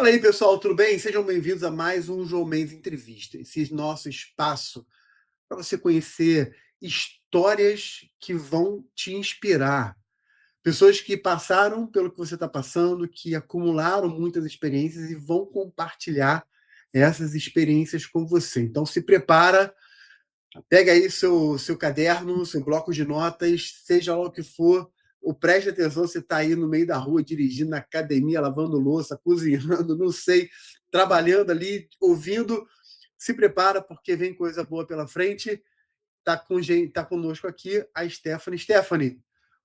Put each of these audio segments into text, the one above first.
Fala aí, pessoal, tudo bem? Sejam bem-vindos a mais um João Mendes Entrevista, esse nosso espaço para você conhecer histórias que vão te inspirar. Pessoas que passaram pelo que você está passando, que acumularam muitas experiências e vão compartilhar essas experiências com você. Então, se prepara, pega aí seu caderno, seu bloco de notas, seja lá o que for, ou preste atenção, você está aí no meio da rua, dirigindo na academia, lavando louça, cozinhando, não sei, trabalhando ali, ouvindo. Se prepara, porque vem coisa boa pela frente. Tá conosco aqui a Stephanie. Stephanie,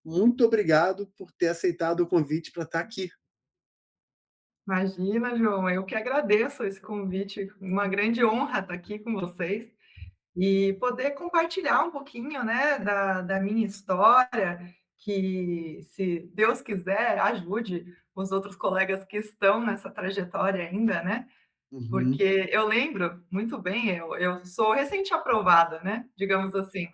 muito obrigado por ter aceitado o convite para estar aqui. Imagina, João, eu que agradeço esse convite. Uma grande honra estar aqui com vocês e poder compartilhar um pouquinho, né, da minha história, que, se Deus quiser, ajude os outros colegas que estão nessa trajetória ainda, né? Uhum. Porque eu lembro muito bem, eu sou recente aprovada, né? Digamos assim.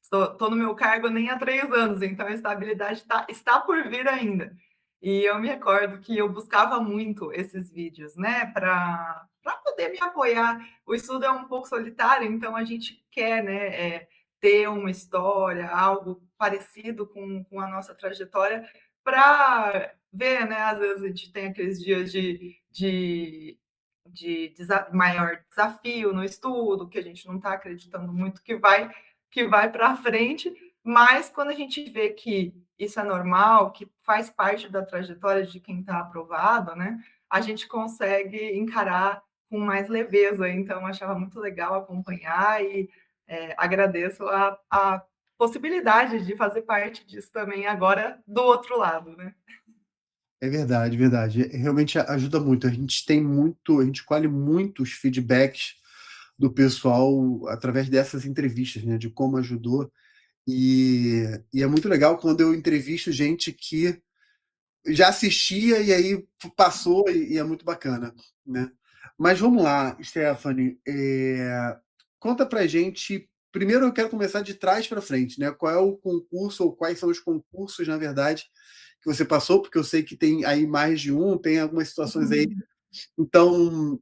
Estou no meu cargo nem há 3 anos, então a estabilidade está por vir ainda. E eu me recordo que eu buscava muito esses vídeos, né, para poder me apoiar. O estudo é um pouco solitário, então a gente quer, né, ter uma história, algo parecido com a nossa trajetória, para ver, né, às vezes a gente tem aqueles dias de maior desafio no estudo, que a gente não está acreditando muito que vai para frente, mas quando a gente vê que isso é normal, que faz parte da trajetória de quem está aprovado, né, a gente consegue encarar com mais leveza. Então, achava muito legal acompanhar e agradeço a possibilidade de fazer parte disso também agora do outro lado, né? É verdade, verdade. Realmente ajuda muito. A gente colhe muitos feedbacks do pessoal através dessas entrevistas, né, de como ajudou. E é muito legal quando eu entrevisto gente que já assistia e aí passou e é muito bacana, né? Mas vamos lá, Stephanie, conta pra gente. Primeiro eu quero começar de trás para frente, né? Qual é o concurso ou quais são os concursos, na verdade, que você passou? Porque eu sei que tem aí mais de um, tem algumas situações aí. Então,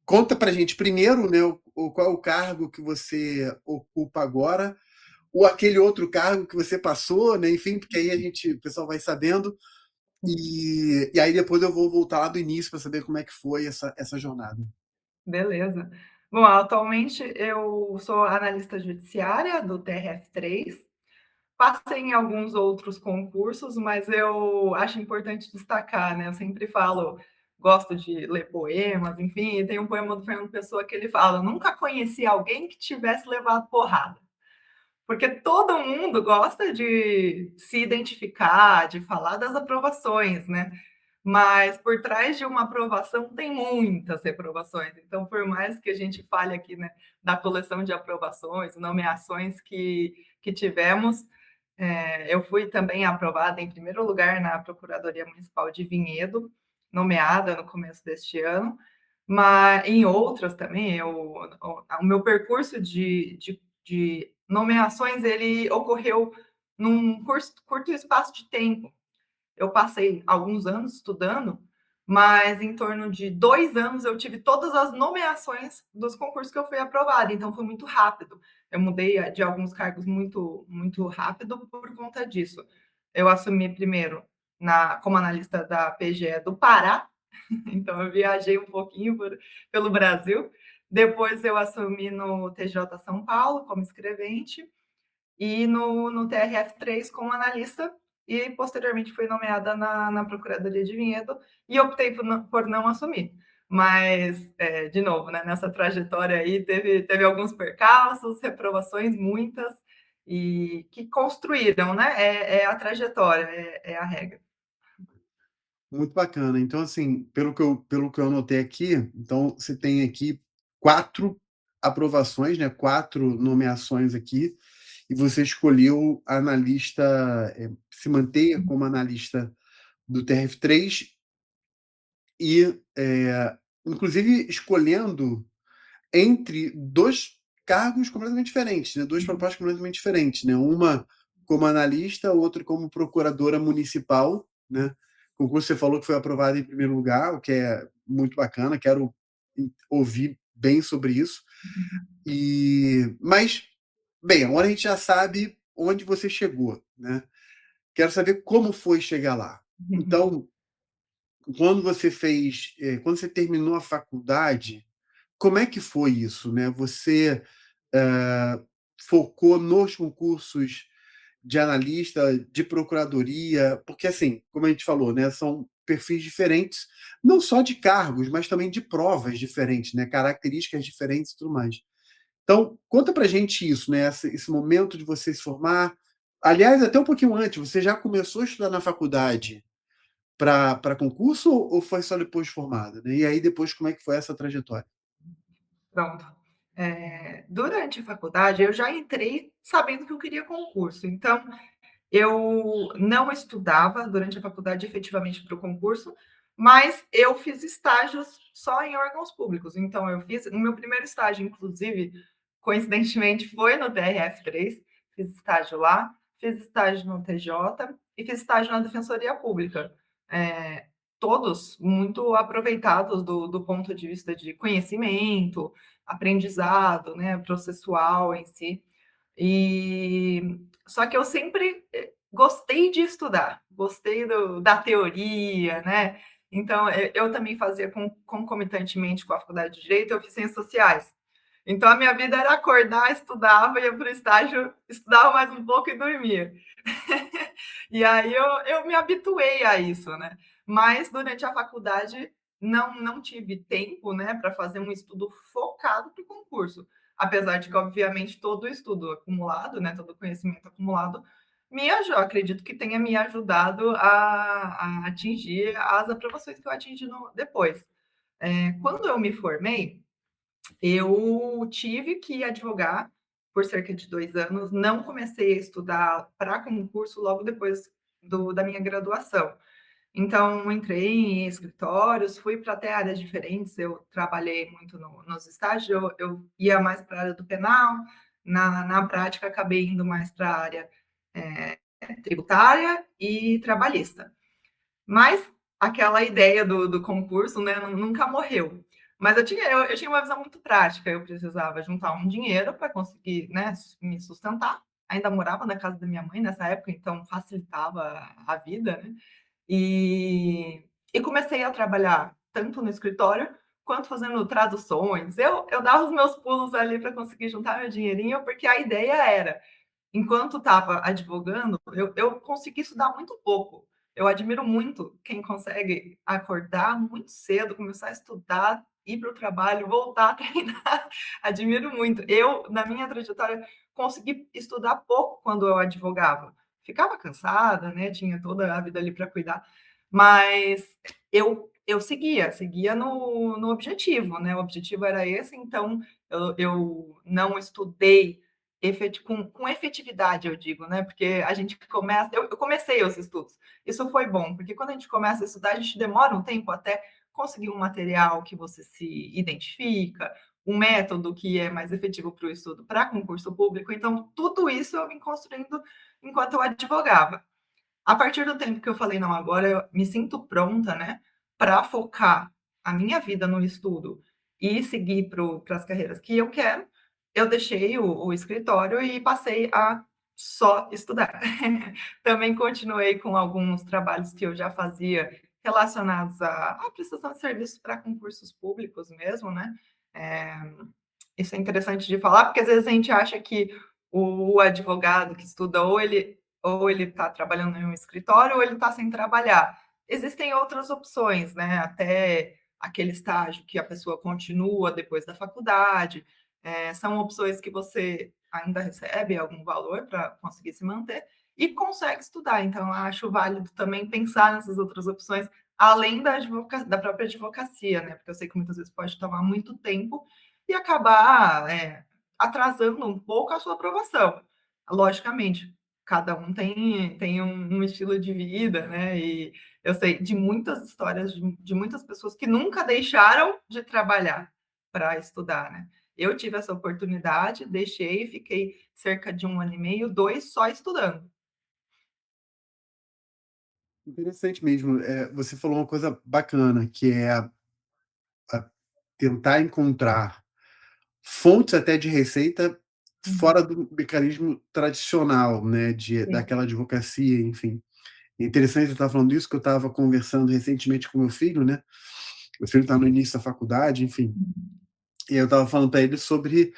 conta pra gente primeiro, né, qual é o cargo que você ocupa agora, ou aquele outro cargo que você passou, né? Enfim, porque aí o pessoal vai sabendo. E aí depois eu vou voltar lá do início para saber como é que foi essa jornada. Beleza. Bom, atualmente eu sou analista judiciária do TRF3. Passei em alguns outros concursos, mas eu acho importante destacar, né? Eu sempre falo, gosto de ler poemas, enfim, e tem um poema do Fernando Pessoa que ele fala: nunca conheci alguém que tivesse levado porrada. Porque todo mundo gosta de se identificar, de falar das aprovações, né? Mas por trás de uma aprovação tem muitas reprovações. Então, por mais que a gente fale aqui, né, da coleção de aprovações, nomeações que tivemos, eu fui também aprovada em primeiro lugar na Procuradoria Municipal de Vinhedo, nomeada no começo deste ano, mas em outras também, o meu percurso de nomeações, ele ocorreu num curto espaço de tempo. Eu passei alguns anos estudando, mas em torno de 2 anos eu tive todas as nomeações dos concursos que eu fui aprovada, então foi muito rápido. Eu mudei de alguns cargos muito, muito rápido por conta disso. Eu assumi primeiro como analista da PGE do Pará, então eu viajei um pouquinho pelo Brasil. Depois eu assumi no TJ São Paulo como escrevente e no TRF3 como analista, e posteriormente fui nomeada na Procuradoria de Vinhedo e optei por não assumir. Mas, de novo, né, nessa trajetória aí teve alguns percalços, reprovações, muitas, e que construíram, né? É a trajetória, é a regra. Muito bacana. Então, assim, pelo que eu anotei aqui, então você tem aqui 4 aprovações, né, 4 nomeações aqui, e você escolheu analista, se manter como analista do TRF3 e, inclusive escolhendo entre 2 cargos completamente diferentes, né, 2 propostas completamente diferentes, né, uma como analista, outra como procuradora municipal, né. concurso você falou que foi aprovado em primeiro lugar, o que é muito bacana, quero ouvir bem sobre isso. Mas, bem, agora a gente já sabe onde você chegou, né? Quero saber como foi chegar lá. Então, quando você terminou a faculdade, como é que foi isso, né? Você eh, focou nos concursos de analista, de procuradoria, porque assim, como a gente falou, né, são perfis diferentes, não só de cargos, mas também de provas diferentes, né, características diferentes e tudo mais. Então, conta pra gente isso, né, esse momento de você se formar. Aliás, até um pouquinho antes, você já começou a estudar na faculdade para concurso ou foi só depois de formada, né? E aí depois como é que foi essa trajetória? Pronto. Durante a faculdade, eu já entrei sabendo que eu queria concurso, então eu não estudava durante a faculdade efetivamente para o concurso, mas eu fiz estágios só em órgãos públicos. Então, eu fiz o meu primeiro estágio, inclusive, coincidentemente, foi no TRF3, fiz estágio lá, fiz estágio no TJ e fiz estágio na Defensoria Pública. É, todos muito aproveitados do ponto de vista de conhecimento, aprendizado, né, processual em si. E só que eu sempre gostei de estudar, gostei da teoria, né? Então, eu também fazia concomitantemente com a faculdade de Direito, eu fiz Ciências Sociais. Então, a minha vida era acordar, estudava, ia para o estágio, estudava mais um pouco e dormia. E aí eu me habituei a isso, né? Mas durante a faculdade não tive tempo, né, para fazer um estudo focado para o concurso. Apesar de que, obviamente, todo o estudo acumulado, né, todo o conhecimento acumulado, acredito que tenha me ajudado a atingir as aprovações que eu atingi depois. Quando eu me formei, eu tive que advogar por cerca de 2 anos. Não comecei a estudar para concurso logo depois da minha graduação. Então, entrei em escritórios, fui para até áreas diferentes. Eu trabalhei muito nos estágios, eu ia mais para a área do penal, na prática, acabei indo mais para a área tributária e trabalhista. Mas aquela ideia do concurso, né, nunca morreu. Mas eu tinha uma visão muito prática, eu precisava juntar um dinheiro para conseguir, né, me sustentar. Ainda morava na casa da minha mãe nessa época, então facilitava a vida, né? E comecei a trabalhar tanto no escritório quanto fazendo traduções. Eu dava os meus pulos ali para conseguir juntar meu dinheirinho, porque a ideia era enquanto estava advogando, eu consegui estudar muito pouco. Eu admiro muito quem consegue acordar muito cedo, começar a estudar, ir para o trabalho, voltar a treinar. Admiro muito. Eu, na minha trajetória, consegui estudar pouco quando eu advogava. Ficava cansada, né? Tinha toda a vida ali para cuidar, mas eu seguia no objetivo, né? O objetivo era esse, então eu não estudei com efetividade, eu digo, né? Porque a gente começa. Eu comecei os estudos. Isso foi bom, porque quando a gente começa a estudar, a gente demora um tempo até conseguir um material que você se identifica, um método que é mais efetivo para o estudo para concurso público. Então, tudo isso eu vim construindo enquanto eu advogava. A partir do tempo que eu falei, não, agora eu me sinto pronta, né, para focar a minha vida no estudo e seguir para as carreiras que eu quero, eu deixei o escritório e passei a só estudar. Também continuei com alguns trabalhos que eu já fazia relacionados à prestação de serviços para concursos públicos mesmo, né? É, isso é interessante de falar, porque às vezes a gente acha que o advogado que estuda ou ele está trabalhando em um escritório ou ele está sem trabalhar. Existem outras opções, né? Até aquele estágio que a pessoa continua depois da faculdade. São opções que você ainda recebe algum valor para conseguir se manter e consegue estudar. Então, acho válido também pensar nessas outras opções, além da própria advocacia, né? Porque eu sei que muitas vezes pode tomar muito tempo e acabar atrasando um pouco a sua aprovação. Logicamente, cada um tem um estilo de vida, né? E eu sei de muitas histórias de muitas pessoas que nunca deixaram de trabalhar para estudar, né? Eu tive essa oportunidade, deixei, fiquei cerca de 1 ano e meio, 2, só estudando. Interessante mesmo. Você falou uma coisa bacana, que é a tentar encontrar fontes até de receita Uhum. fora do mecanismo tradicional, né, Sim. daquela advocacia, enfim. É interessante você estar falando isso, que eu estava conversando recentemente com meu filho, né, meu filho está no início da faculdade, enfim, Uhum. e eu estava falando para ele sobre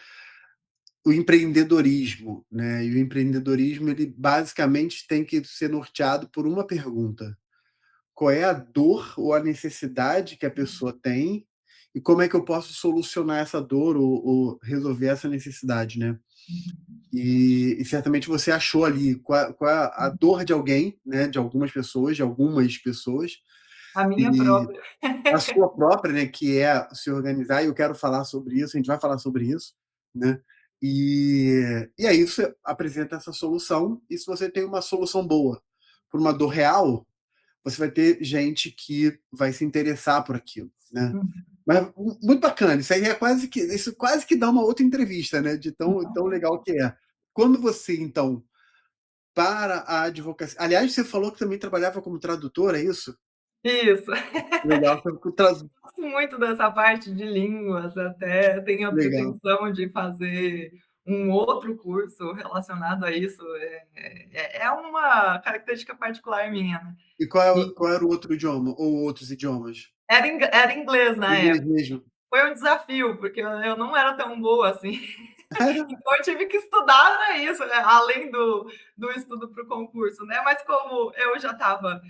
o empreendedorismo, né, e o empreendedorismo, ele basicamente tem que ser norteado por uma pergunta: qual é a dor ou a necessidade que a pessoa tem e como é que eu posso solucionar essa dor ou resolver essa necessidade, né? Uhum. E certamente você achou ali qual é a dor de alguém, né? De algumas pessoas, A minha e própria. a sua própria, né? Que é se organizar, e eu quero falar sobre isso, a gente vai falar sobre isso, né? E aí você apresenta essa solução, e se você tem uma solução boa para uma dor real, você vai ter gente que vai se interessar por aquilo, né? Uhum. Mas muito bacana, isso quase que dá uma outra entrevista, né? De tão legal que é. Quando você, então, para a advocacia. Aliás, você falou que também trabalhava como tradutor, é isso? Isso. Legal, Gosto muito dessa parte de línguas, até tenho a legal. pretensão de fazer um outro curso relacionado a isso. É uma característica particular minha, né. E qual era o outro idioma? Ou outros idiomas? Era inglês na Inglês época. mesmo? Foi um desafio, porque eu não era tão boa assim. Era? Então eu tive que estudar para isso, né, além do estudo para o concurso, né, mas como eu já estava,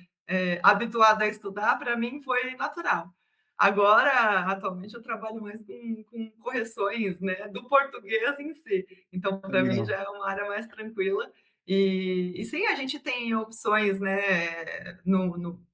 habituada a estudar, para mim foi natural. Agora, atualmente, eu trabalho mais com correções, né, do português em si, então para mim Legal. já é uma área mais tranquila. E sim, a gente tem opções, né,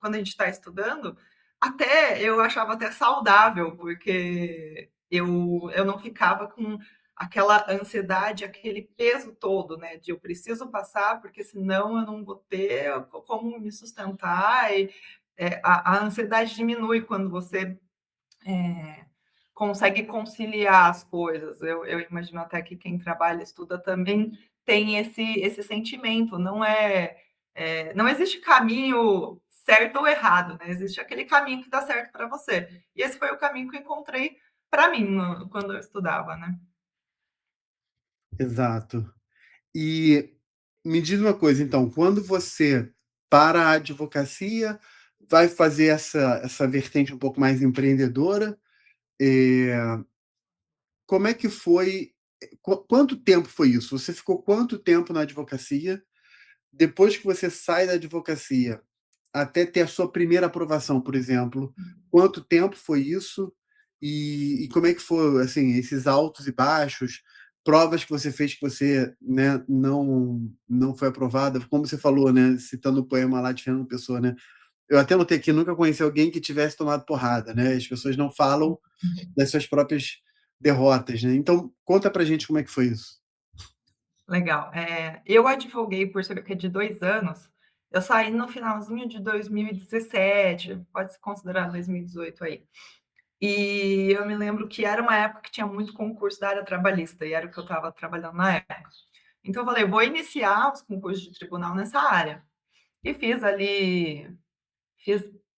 quando a gente está estudando, até eu achava até saudável, porque eu não ficava com aquela ansiedade, aquele peso todo, né, de eu preciso passar, porque senão eu não vou ter como me sustentar e, a ansiedade diminui quando você, eh, consegue conciliar as coisas. Eu imagino até que quem trabalha, estuda também tem esse sentimento, não existe caminho certo ou errado, né, existe aquele caminho que dá certo para você. E esse foi o caminho que eu encontrei para mim quando eu estudava, né. Exato. E me diz uma coisa, então, quando você para a advocacia, vai fazer essa vertente um pouco mais empreendedora, eh, como é que foi quanto tempo foi isso? Você ficou quanto tempo na advocacia? Depois que você sai da advocacia, até ter a sua primeira aprovação, por exemplo, quanto tempo foi isso? E como é que foi, assim, esses altos e baixos, provas que você fez que você, né, não foi aprovada, como você falou, né, citando o poema lá de Fernando Pessoa, né, eu até notei aqui, nunca conheci alguém que tivesse tomado porrada, né, as pessoas não falam das suas próprias derrotas, né. Então, conta pra gente como é que foi isso. Legal. Eu advoguei por cerca de 2 anos. Eu saí no finalzinho de 2017, pode se considerar 2018 aí. E eu me lembro que era uma época que tinha muito concurso da área trabalhista, e era o que eu estava trabalhando na época. Então eu falei: "Vou iniciar os concursos de tribunal nessa área". E fiz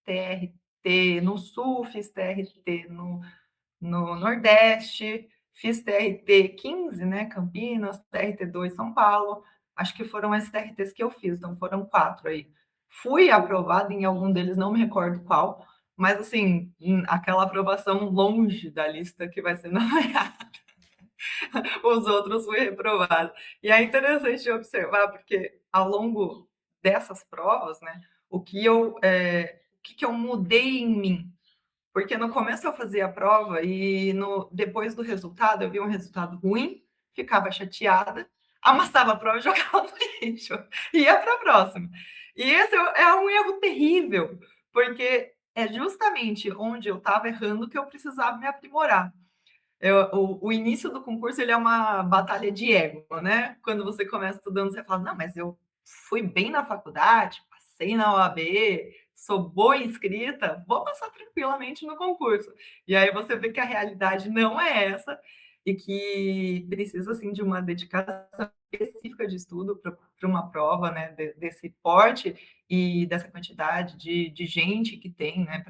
TRT no Sul, fiz TRT no Nordeste, fiz TRT 15, né, Campinas, TRT2 São Paulo, acho que foram esses TRTs que eu fiz, então foram 4 aí. Fui aprovada em algum deles, não me recordo qual, mas assim, aquela aprovação longe da lista que vai ser nomeada, os outros fui reprovada. E é interessante observar, porque ao longo dessas provas, né, o que eu mudei em mim, porque no começo eu fazia a prova e depois do resultado, eu via um resultado ruim, ficava chateada, amassava a prova e jogava no lixo, ia para a próxima. E esse é um erro terrível, porque é justamente onde eu estava errando que eu precisava me aprimorar. O início do concurso ele é uma batalha de ego, né? Quando você começa estudando, você fala, não, mas eu fui bem na faculdade, passei na OAB, sou boa inscrita, vou passar tranquilamente no concurso. E aí você vê que a realidade não é essa, e que precisa, assim, de uma dedicação específica de estudo para uma prova, né, desse porte e dessa quantidade de gente que tem, né,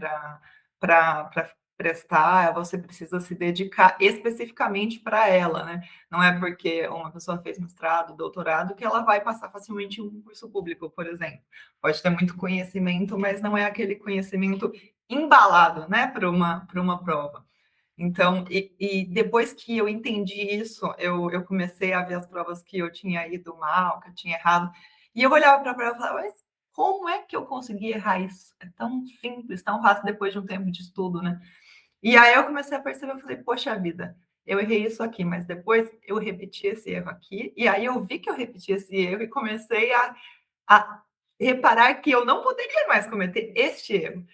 para prestar, você precisa se dedicar especificamente para ela, né? Não é porque uma pessoa fez mestrado, doutorado, que ela vai passar facilmente em um concurso público, por exemplo. Pode ter muito conhecimento, mas não é aquele conhecimento embalado, né, para uma prova. Então, depois que eu entendi isso, eu comecei a ver as provas que eu tinha ido mal, que eu tinha errado, e eu olhava para a prova e falava, mas como é que eu consegui errar isso? É tão simples, tão fácil depois de um tempo de estudo, né? E aí eu comecei a perceber, eu falei, poxa vida, eu errei isso aqui, mas depois eu repeti esse erro aqui, e aí eu vi que eu repeti esse erro e comecei a reparar que eu não poderia mais cometer este erro.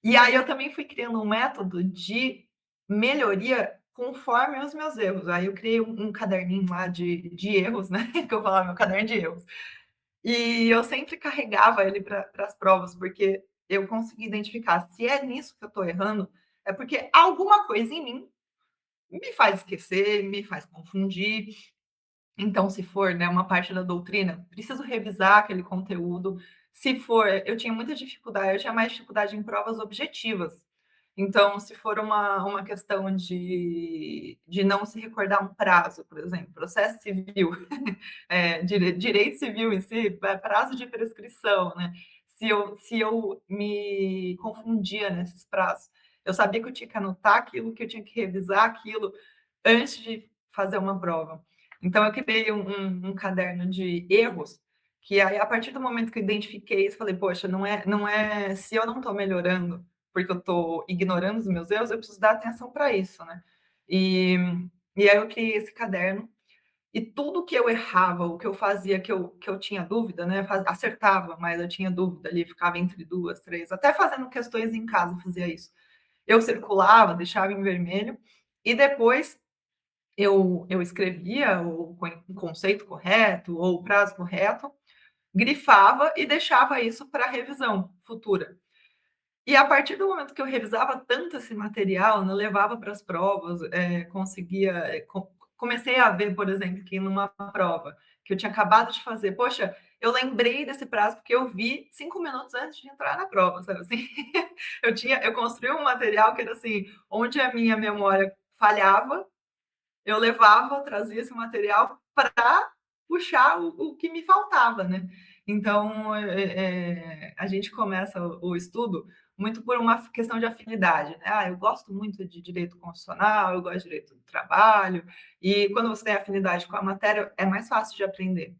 E aí eu também fui criando um método de melhoria conforme os meus erros. Aí eu criei um caderninho lá de erros, né? Que eu falava, meu caderno de erros. E eu sempre carregava ele para as provas, porque eu consegui identificar se é nisso que eu estou errando, é porque alguma coisa em mim me faz esquecer, me faz confundir. Então, se for, né, uma parte da doutrina, preciso revisar aquele conteúdo. Se for, eu tinha muita dificuldade, eu tinha mais dificuldade em provas objetivas. Então, se for uma questão de não se recordar um prazo, por exemplo, processo civil, direito civil em si, prazo de prescrição, né? Se eu me confundia nesses prazos, eu sabia que eu tinha que anotar aquilo, que eu tinha que revisar aquilo antes de fazer uma prova. Então, eu criei um caderno de erros, que aí, a partir do momento que eu identifiquei isso, falei, poxa, não é se eu não estou melhorando porque eu estou ignorando os meus erros, eu preciso dar atenção para isso, né? E, e aí eu criei esse caderno, e tudo que eu errava, o que eu fazia, que eu tinha dúvida, né? Acertava, mas eu tinha dúvida ali, ficava entre duas, três, até fazendo questões em casa, eu fazia isso. Eu circulava, deixava em vermelho, e depois eu escrevia o conceito correto ou o prazo correto, grifava e deixava isso para revisão futura. E a partir do momento que eu revisava tanto esse material, né, levava para as provas, conseguia, comecei a ver, por exemplo, que numa prova que eu tinha acabado de fazer, poxa, eu lembrei desse prazo porque eu vi 5 minutos antes de entrar na prova, sabe assim? Eu construí um material que era assim, onde a minha memória falhava, eu levava, trazia esse material para puxar o que me faltava, né? Então, a gente começa o estudo muito por uma questão de afinidade, né? Ah, eu gosto muito de direito constitucional, eu gosto de direito do trabalho, e quando você tem afinidade com a matéria, é mais fácil de aprender.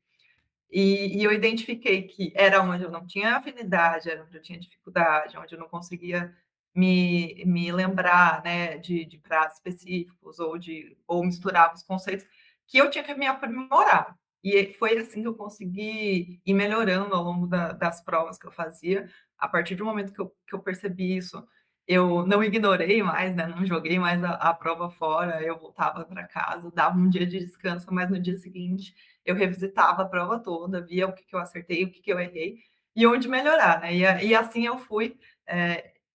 E eu identifiquei que era onde eu não tinha afinidade, era onde eu tinha dificuldade, onde eu não conseguia me lembrar, né, de prazos específicos ou misturava os conceitos, que eu tinha que me aprimorar. E foi assim que eu consegui ir melhorando ao longo das provas que eu fazia. A partir do momento que eu percebi isso, eu não ignorei mais, né, não joguei mais a prova fora, eu voltava para casa, dava um dia de descanso, mas no dia seguinte eu revisitava a prova toda, via o que eu acertei, o que eu errei e onde melhorar, né? E assim eu fui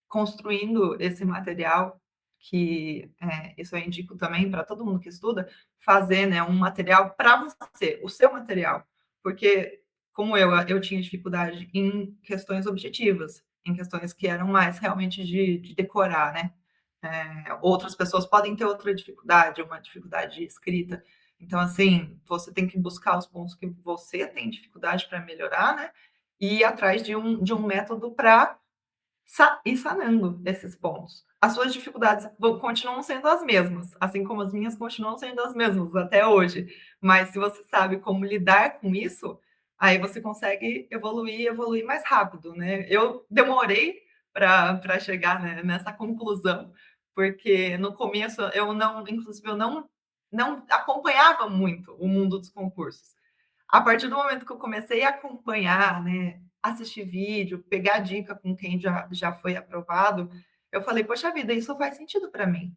construindo esse material que isso eu indico também para todo mundo que estuda, fazer, né, um material para você, o seu material, porque como eu tinha dificuldade em questões objetivas, em questões que eram mais realmente de decorar, né? Outras pessoas podem ter outra dificuldade, uma dificuldade de escrita. Então, assim, você tem que buscar os pontos que você tem dificuldade para melhorar, né? E ir atrás de um método para ir sanando esses pontos. As suas dificuldades continuam sendo as mesmas, assim como as minhas continuam sendo as mesmas até hoje. Mas se você sabe como lidar com isso, aí você consegue evoluir mais rápido, né? Eu demorei para chegar, né, nessa conclusão, porque no começo eu não, inclusive eu não acompanhava muito o mundo dos concursos. A partir do momento que eu comecei a acompanhar, né, assistir vídeo, pegar dica com quem já foi aprovado, eu falei: "Poxa vida, isso faz sentido para mim".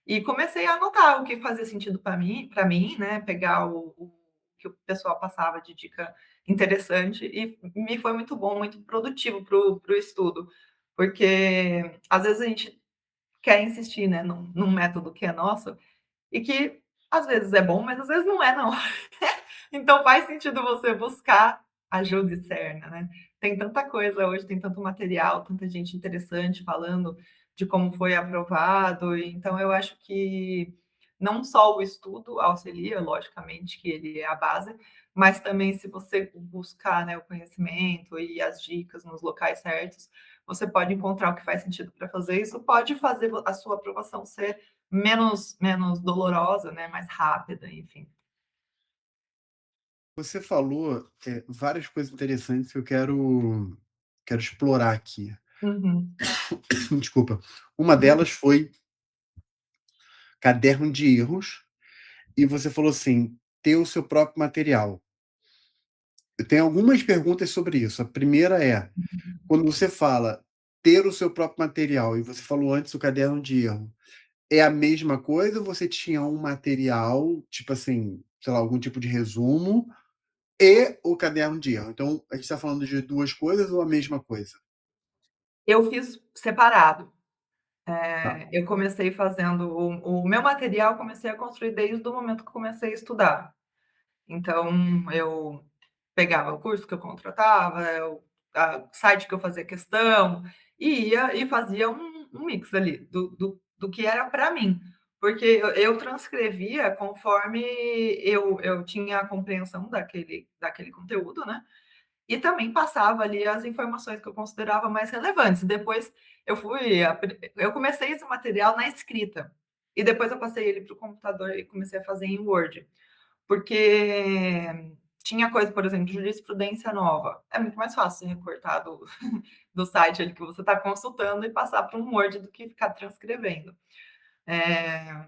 E comecei a anotar o que fazia sentido para mim, né, pegar o que o pessoal passava de dica interessante e me foi muito bom, muito produtivo para o estudo, porque às vezes a gente quer insistir, né, num método que é nosso e que às vezes é bom, mas às vezes não é não. Então faz sentido você buscar ajuda externa, né. Tem tanta coisa hoje, tem tanto material, tanta gente interessante falando de como foi aprovado, então eu acho que não só o estudo auxilia, logicamente que ele é a base, mas também se você buscar, né, o conhecimento e as dicas nos locais certos, você pode encontrar o que faz sentido para fazer. Isso pode fazer a sua aprovação ser menos dolorosa, né, mais rápida, enfim. Você falou, várias coisas interessantes que eu quero explorar aqui. Uhum. Desculpa. Uma delas foi caderno de erros, e você falou assim: "Ter o seu próprio material". Eu tenho algumas perguntas sobre isso. A primeira é, quando você fala ter o seu próprio material, e você falou antes o caderno de erro, é a mesma coisa ou você tinha um material, tipo assim, sei lá, algum tipo de resumo e o caderno de erro? Então, a gente está falando de 2 coisas ou a mesma coisa? Eu fiz separado. Tá. Eu comecei fazendo o meu material, comecei a construir desde o momento que comecei a estudar. Então, eu pegava o curso que eu contratava, a site que eu fazia questão, e ia e fazia um mix ali do que era para mim. Porque eu transcrevia conforme eu tinha a compreensão daquele conteúdo, né, e também passava ali as informações que eu considerava mais relevantes. Depois eu comecei esse material na escrita, e depois eu passei ele para o computador e comecei a fazer em Word. Porque tinha coisa, por exemplo, de jurisprudência nova. É muito mais fácil você recortar do site ali que você está consultando e passar para um Word do que ficar transcrevendo. Eh,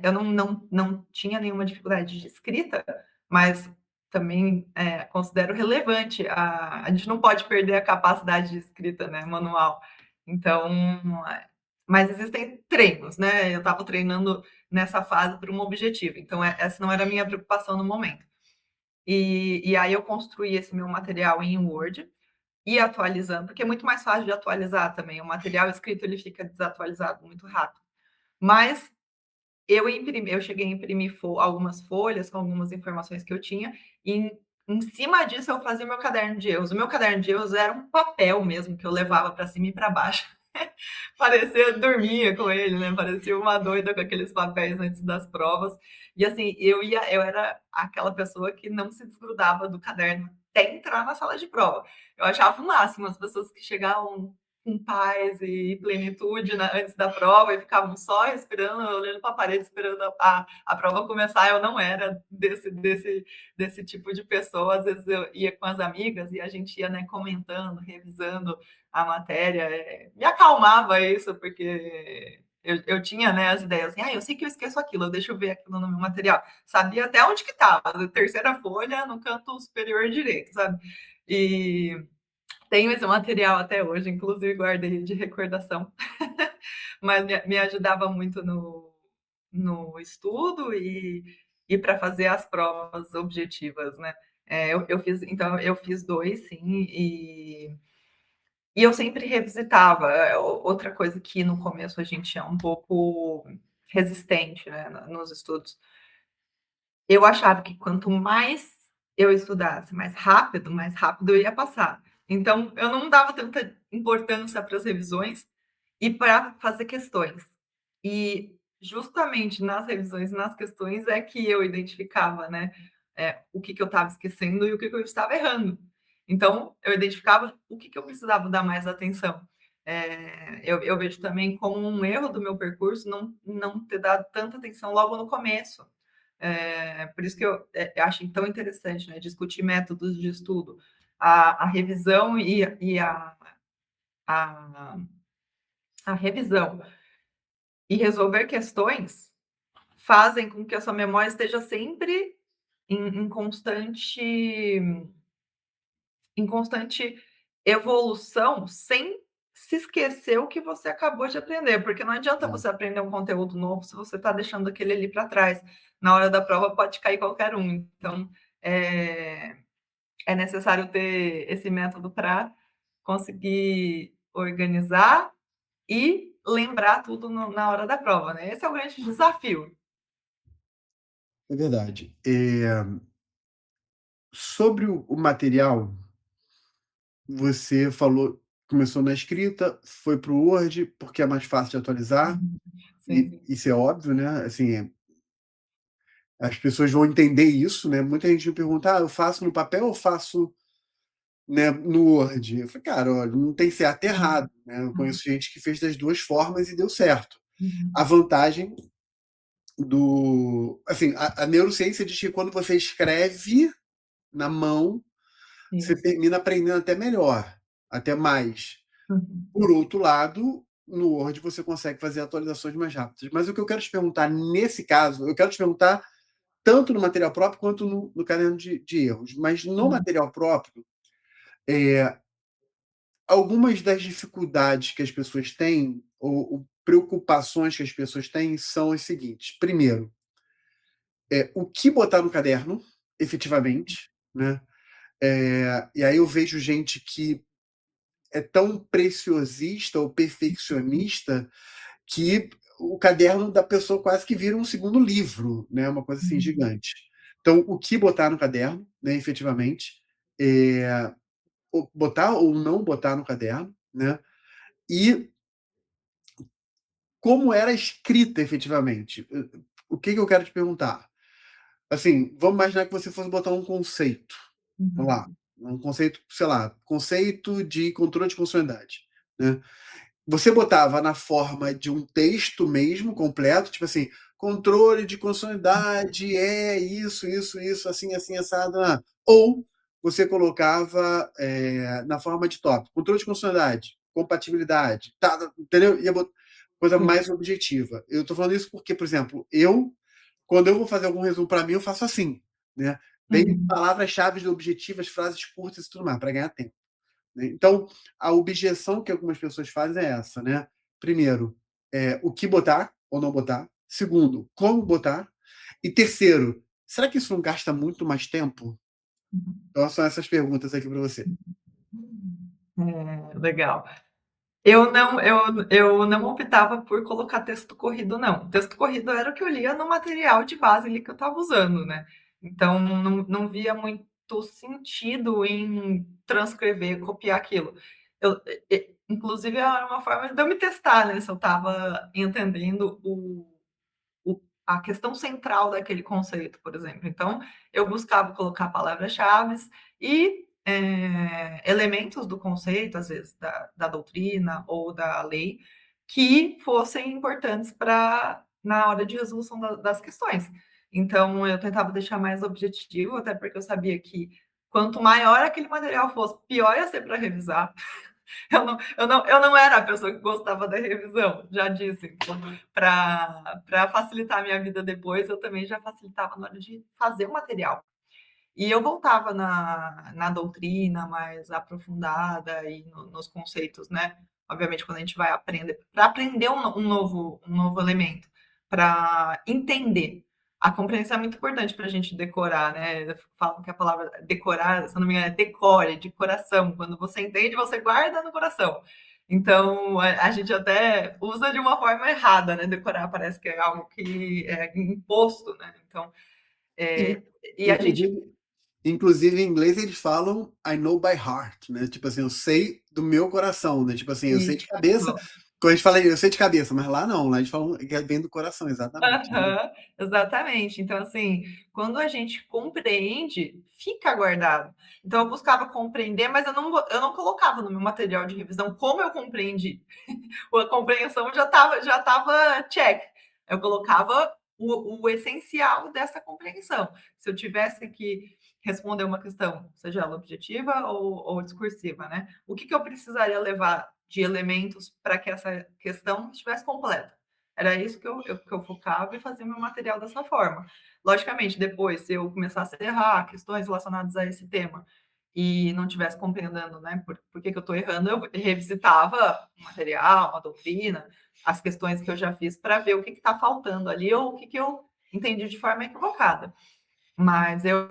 eu não tinha nenhuma dificuldade de escrita, mas também, considero relevante a gente não pode perder a capacidade de escrita, né, manual. Então, mas existem treinos, né, eu estava treinando nessa fase para um objetivo, então essa não era a minha preocupação no momento. E aí eu construí esse meu material em Word, e atualizando, porque é muito mais fácil de atualizar também, o material escrito ele fica desatualizado muito rápido. Mas eu cheguei a imprimir algumas folhas com algumas informações que eu tinha, e em cima disso eu fazia o meu caderno de erros. O meu caderno de erros era um papel mesmo que eu levava para cima e para baixo. Parecia dormia com ele, né, parecia uma doida com aqueles papéis antes das provas. E assim, eu era aquela pessoa que não se desgrudava do caderno até entrar na sala de prova. Eu achava o máximo as pessoas que chegavam com paz e plenitude antes da prova e ficavam só respirando, olhando para a parede, esperando a prova começar. Eu não era desse tipo de pessoa. Às vezes eu ia com as amigas e a gente ia, né, comentando, revisando a matéria. Me acalmava isso, porque eu tinha, né, as ideias assim, eu sei que eu esqueço aquilo, deixa eu ver aquilo no meu material. Sabia até onde que estava, terceira folha, no canto superior direito, sabe? E tenho esse material até hoje, inclusive guardei de recordação, mas me ajudava muito no estudo e para fazer as provas objetivas, né. Eu fiz 2 sim, e eu sempre revisitava. Outra coisa que no começo a gente é um pouco resistente, né, nos estudos. Eu achava que quanto mais eu estudasse mais rápido eu ia passar. Então, eu não dava tanta importância para as revisões e para fazer questões. E justamente nas revisões e nas questões é que eu identificava, né, o que que eu estava esquecendo e o que que eu estava errando. Então, eu identificava o que que eu precisava dar mais atenção. Eu vejo também como um erro do meu percurso não ter dado tanta atenção logo no começo. Por isso que eu acho tão interessante, né, discutir métodos de estudo. A revisão a, a revisão e resolver questões fazem com que a sua memória esteja sempre em constante evolução, sem se esquecer o que você acabou de aprender, porque não adianta É. você aprender um conteúdo novo se você está deixando aquele ali para trás. Na hora da prova pode cair qualquer um. Então, é é necessário ter esse método para conseguir organizar e lembrar tudo na hora da prova, né? Esse é o grande desafio. é verdade. Sobre o material, você falou começou na escrita, foi para o Word, porque é mais fácil de atualizar, Uhum. Sim, e sim. isso é óbvio, né, assim, as pessoas vão entender isso, né, muita gente me pergunta: "Ah, eu faço no papel ou faço, né, no Word?" Eu falei: "Cara, olha, não tem certo e Uhum. errado, né, eu Uhum. conheço gente que fez das 2 formas e deu certo". A Uhum. vantagem do assim, a neurociência diz que quando você escreve na mão, você Isso. termina aprendendo até melhor, até mais. Uhum. Por outro lado, no Word você consegue fazer atualizações mais rápidas. Mas o que eu quero te perguntar nesse caso, eu quero te perguntar tanto no material próprio quanto no caderno de erros. Mas no Uhum. material próprio, algumas das dificuldades que as pessoas têm, ou preocupações que as pessoas têm, são as seguintes. Primeiro, o que botar no caderno, efetivamente, né? E aí eu vejo gente que é tão preciosista ou perfeccionista que o caderno da pessoa quase que vira um segundo livro, né? Uma coisa assim Uhum. gigante. Então, o que botar no caderno, né, efetivamente, é, botar ou não botar no caderno, né? E como era a escrita efetivamente. O que eu quero te perguntar? Assim, vamos imaginar que você fosse botar um conceito. Vamos lá. Uhum. Um conceito, sei lá, conceito de controle de funcionalidade, né? Você botava na forma de um texto mesmo, completo, tipo assim, controle de consonanidade é isso, assim, assim, assado. Ou você colocava na forma de tópico, controle de consonanidade, compatibilidade, tá, entendeu? Ia botar coisa Sim. mais objetiva. Eu estou falando isso porque, por exemplo, quando eu vou fazer algum resumo para mim, eu faço assim, né? Bem Uhum. palavras-chave objetivas, frases curtas e tudo mais, para ganhar tempo. Né? Então, a objeção que algumas pessoas fazem é essa, né? Primeiro, o que botar ou não botar. Segundo, como botar. E terceiro, será que isso não gasta muito mais tempo? Uhum. Então, são essas perguntas aqui para você. Legal. Eu não optava por colocar texto corrido não. Texto corrido era o que eu lia no material de base ali que eu estava usando, né. Então não via muito sentido em transcrever, copiar aquilo. Inclusive era uma forma de eu me testar, né, se eu estava entendendo a questão central daquele conceito, por exemplo. Então, eu buscava colocar palavras-chaves e elementos do conceito, às vezes da doutrina ou da lei, que fossem importantes para na hora de resolução das questões. Então, eu tentava deixar mais objetivo, até porque eu sabia que quanto maior aquele material fosse, pior ia ser para revisar. Eu não era a pessoa que gostava da revisão, já disse. Então, para facilitar a minha vida depois, eu também já facilitava na hora de fazer o material. E eu voltava na doutrina mais aprofundada e nos conceitos, né? Obviamente, quando a gente vai aprender, para aprender um novo elemento, para entender. A compreensão é muito importante para a gente decorar, né? Falam que a palavra decorar, se não me engano, é decore, de coração. Quando você entende, você guarda no coração. Então, a gente até usa de uma forma errada, né? Decorar parece que é algo que é imposto, né? Então, In- é, e a gente. Inclusive, inclusive, em inglês eles falam I know by heart, né? Tipo assim, eu sei do meu coração, né? Tipo assim, eu sei de cabeça. Isso. Quando a gente fala, eu sei de cabeça, mas lá não, lá eles falam que vem do coração, exatamente. Aham, exatamente. Então, assim, quando a gente compreende, fica guardado. Então, eu buscava compreender, mas eu não colocava no meu material de revisão como eu compreendi. A compreensão já estava check. Eu colocava o essencial dessa compreensão. Se eu tivesse que responder uma questão, seja ela objetiva ou discursiva, né? O que eu precisaria levar de elementos para que essa questão estivesse completa? Era isso que eu focava e fazia meu material dessa forma. Logicamente, depois, se eu começasse a errar questões relacionadas a esse tema e não estivesse compreendendo, né, por que eu estou errando, eu revisitava o material, a doutrina, as questões que eu já fiz para ver o que está faltando ali ou o que eu entendi de forma equivocada. Mas eu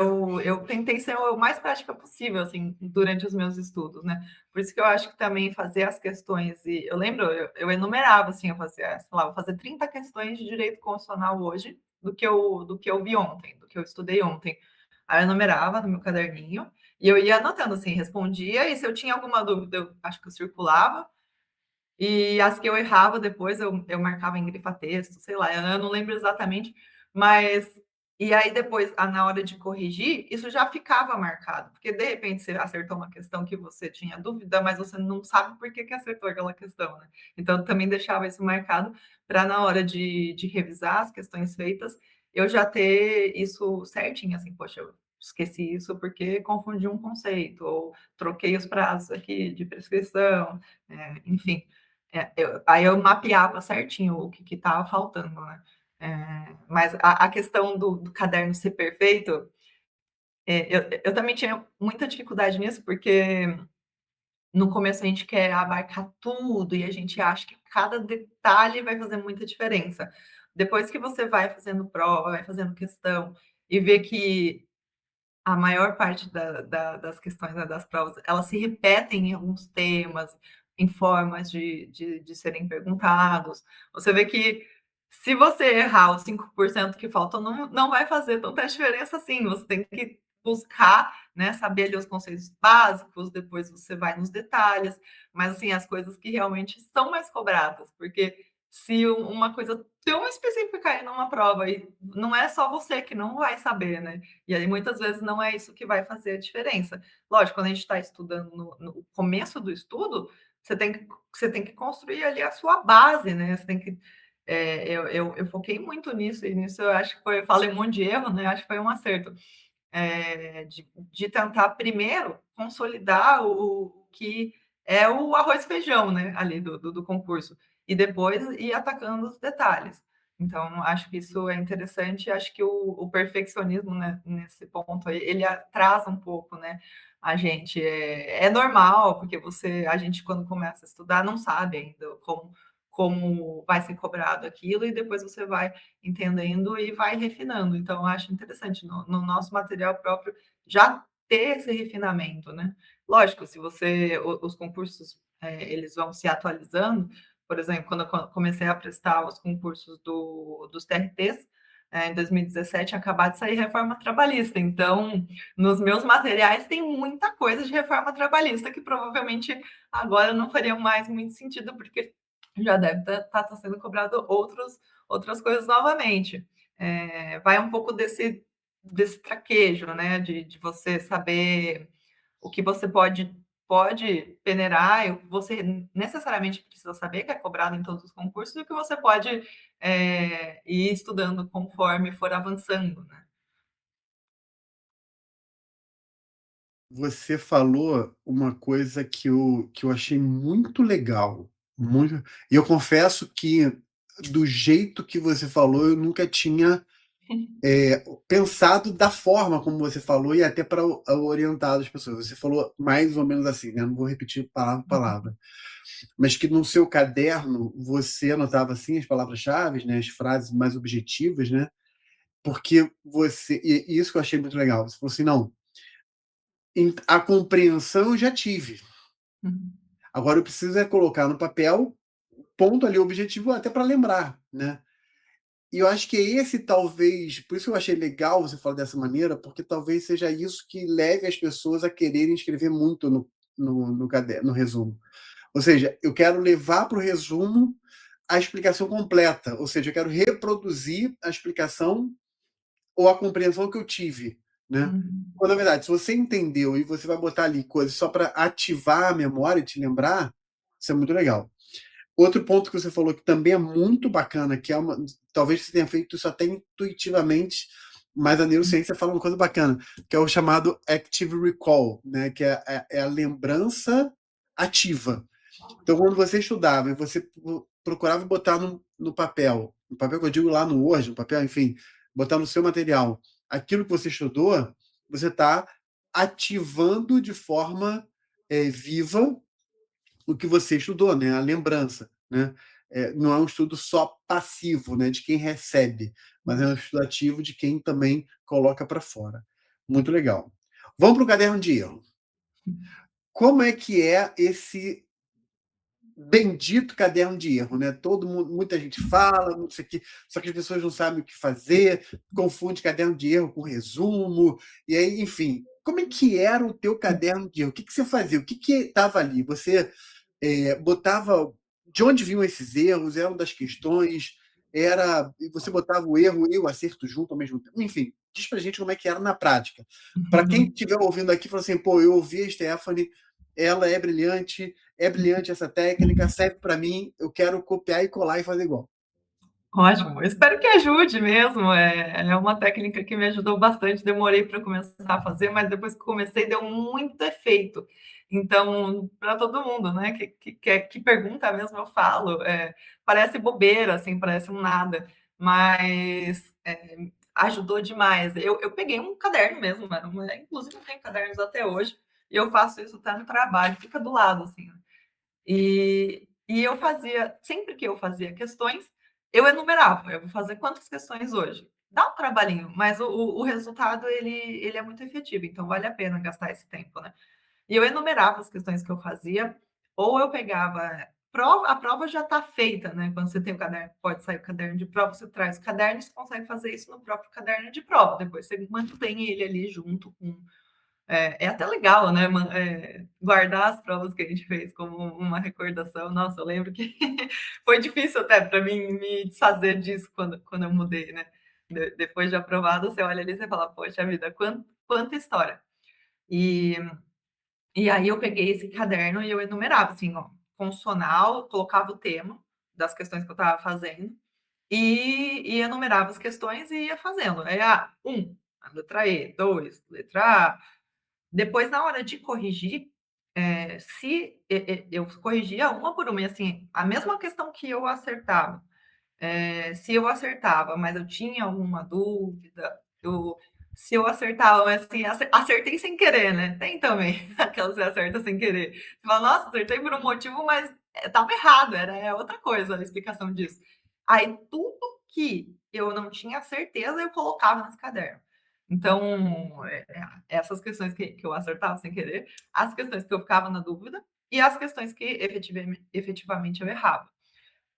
tentei ser o mais prática possível, assim, durante os meus estudos, né? Por isso que eu acho que também fazer as questões, eu lembro, eu enumerava, assim, eu fazia, sei lá, vou fazer 30 questões de direito constitucional hoje, do que eu vi ontem, do que eu estudei ontem. Aí eu numerava no meu caderninho e eu ia anotando, assim, respondia, e se eu tinha alguma dúvida, eu acho que eu circulava, e as que eu errava depois eu marcava em grifa-texto, sei lá, eu não lembro exatamente, mas e aí depois, na hora de corrigir, isso já ficava marcado, porque de repente você acertou uma questão que você tinha dúvida, mas você não sabe por que que acertou aquela questão, né. Então eu também deixava isso marcado para na hora de revisar as questões feitas, eu já ter isso certinho, assim: "Poxa, eu esqueci isso porque confundi um conceito", ou "troquei os prazos aqui de prescrição", enfim. Aí eu mapeava certinho o que estava faltando, né. Mas a questão do caderno ser perfeito, eu também tinha muita dificuldade nisso, porque no começo a gente quer abarcar tudo e a gente acha que cada detalhe vai fazer muita diferença. Depois que você vai fazendo prova, vai fazendo questão e vê que a maior parte das questões, né, das provas, elas se repetem em alguns temas, em formas de serem perguntados. Você vê que se você errar os 5% que faltam, não vai fazer tanta diferença assim, você tem que buscar, né, saber ali os conceitos básicos, depois você vai nos detalhes, mas assim, as coisas que realmente são mais cobradas, porque se uma coisa tão específica cair numa prova e não é só você que não vai saber, né, e aí muitas vezes não é isso que vai fazer a diferença. Lógico, quando a gente está estudando no começo do estudo, você tem que construir ali a sua base, né, você tem que eu foquei muito nisso, e nisso eu acho que foi, falei um monte de erro, né, acho que foi um acerto, de tentar primeiro consolidar o que é o arroz e feijão, né, ali do concurso, e depois ir atacando os detalhes. Então, acho que isso é interessante, acho que o perfeccionismo, né, nesse ponto aí, ele atrasa um pouco, né, a gente. É normal, porque a gente quando começa a estudar não sabe ainda como vai ser cobrado aquilo, e depois você vai entendendo e vai refinando. Então, eu acho interessante no nosso material próprio já ter esse refinamento, né. Lógico, se você os concursos, eles vão se atualizando, por exemplo, quando eu comecei a prestar os concursos dos TRTs, em 2017 tinha acabado de sair reforma trabalhista, então nos meus materiais tem muita coisa de reforma trabalhista que provavelmente agora não faria mais muito sentido, porque já deve estar sendo cobrado outras coisas novamente. Vai um pouco desse traquejo, né, de você saber o que você pode peneirar, e o que você necessariamente precisa saber, que é cobrado em todos os concursos, e o que você pode, ir estudando conforme for avançando, né. Você falou uma coisa que eu achei muito legal, muito, e eu confesso que do jeito que você falou, eu nunca tinha, pensado da forma como você falou e até para orientar as pessoas. Você falou mais ou menos assim, né, não vou repetir palavra por palavra, mas que no seu caderno você anotava, assim, as palavras-chaves, né, as frases mais objetivas, né, porque e isso que eu achei muito legal, você falou assim: "Não, a compreensão eu já tive. Uhum, Agora eu preciso é colocar no papel, ponto ali, o objetivo até para lembrar, né. E eu acho que é esse, talvez, por isso que eu achei legal você falar dessa maneira, porque talvez seja isso que leve as pessoas a quererem escrever muito no caderno, no resumo. Ou seja, eu quero levar para o resumo a explicação completa, ou seja, eu quero reproduzir a explicação ou a compreensão que eu tive, né. uhum, Quando na verdade, se você entendeu e você vai botar ali coisas só para ativar a memória e te lembrar, isso é muito legal. Outro ponto que você falou que também é muito bacana, que é uma, talvez você tenha feito isso até intuitivamente, mas a neurociência fala uma coisa bacana, que é o chamado active recall, né, que é a lembrança ativa. Então, quando você estudava e você procurava botar no papel, no papel que eu digo lá no Word, no papel, enfim, botar no seu material, aquilo que você estudou, você está ativando de forma, viva, o que você estudou, né? A lembrança, né? Não é um estudo só passivo, né? De quem recebe, mas é um isso. estudo ativo de quem também coloca para fora. Muito legal. Vamos para o caderno de erro. Como é que é esse bendito caderno de erro, né? Todo mundo, muita gente fala, não sei o quê, só que as pessoas não sabem o que fazer, confunde caderno de erro com resumo, e aí, enfim. Como é que era o teu caderno de erro? O que que você fazia? O que que estava ali? Você botava de onde vinham esses erros? Eram das questões? Era você botava o erro e o acerto junto ao mesmo tempo? Enfim, diz pra gente como é que era na prática. Para quem estiver ouvindo aqui, falou assim, pô, eu ouvi a Stephanie, ela é brilhante essa técnica, serve para mim, eu quero copiar e colar e fazer igual. Ótimo, eu espero que ajude mesmo. É uma técnica que me ajudou bastante. Demorei para começar a fazer, mas depois que comecei, deu muito efeito. Então, para todo mundo, né, que pergunta mesmo, eu falo. Parece bobeira, assim, parece um nada, mas ajudou demais. Eu peguei um caderno mesmo, inclusive eu tenho cadernos até hoje, e eu faço isso até no trabalho, fica do lado, assim. E eu fazia, sempre que eu fazia questões, eu enumerava. Eu vou fazer quantas questões hoje? Dá um trabalhinho, mas o resultado ele é muito efetivo, então vale a pena gastar esse tempo, né? E eu enumerava as questões que eu fazia, ou eu pegava. A prova já está feita, né? Quando você tem o caderno, pode sair o caderno de prova, você traz o caderno e você consegue fazer isso no próprio caderno de prova. Depois você mantém ele ali junto com é até legal, né, guardar as provas que a gente fez como uma recordação. Nossa, eu lembro que foi difícil até para mim me desfazer disso quando eu mudei, né. Depois de aprovado, você olha ali e você fala: "Poxa vida, quanta história". E e aí eu peguei esse caderno e eu enumerava, assim, ó, condicional, colocava o tema das questões que eu estava fazendo e enumerava as questões e ia fazendo. Aí, 1, a letra E, 2, letra A. Depois, na hora de corrigir, se eu corrigia uma por uma, e assim, a mesma questão que eu acertava, se eu acertava, mas eu tinha alguma dúvida, se eu acertava, mas assim, acertei sem querer, né? Tem também aquela que você acerta sem querer. Você fala, nossa, acertei por um motivo, mas estava errado, era outra coisa a explicação disso. Aí tudo que eu não tinha certeza, eu colocava nesse caderno. Então, essas questões que eu acertava sem querer, as questões que eu ficava na dúvida e as questões que efetivamente eu errava.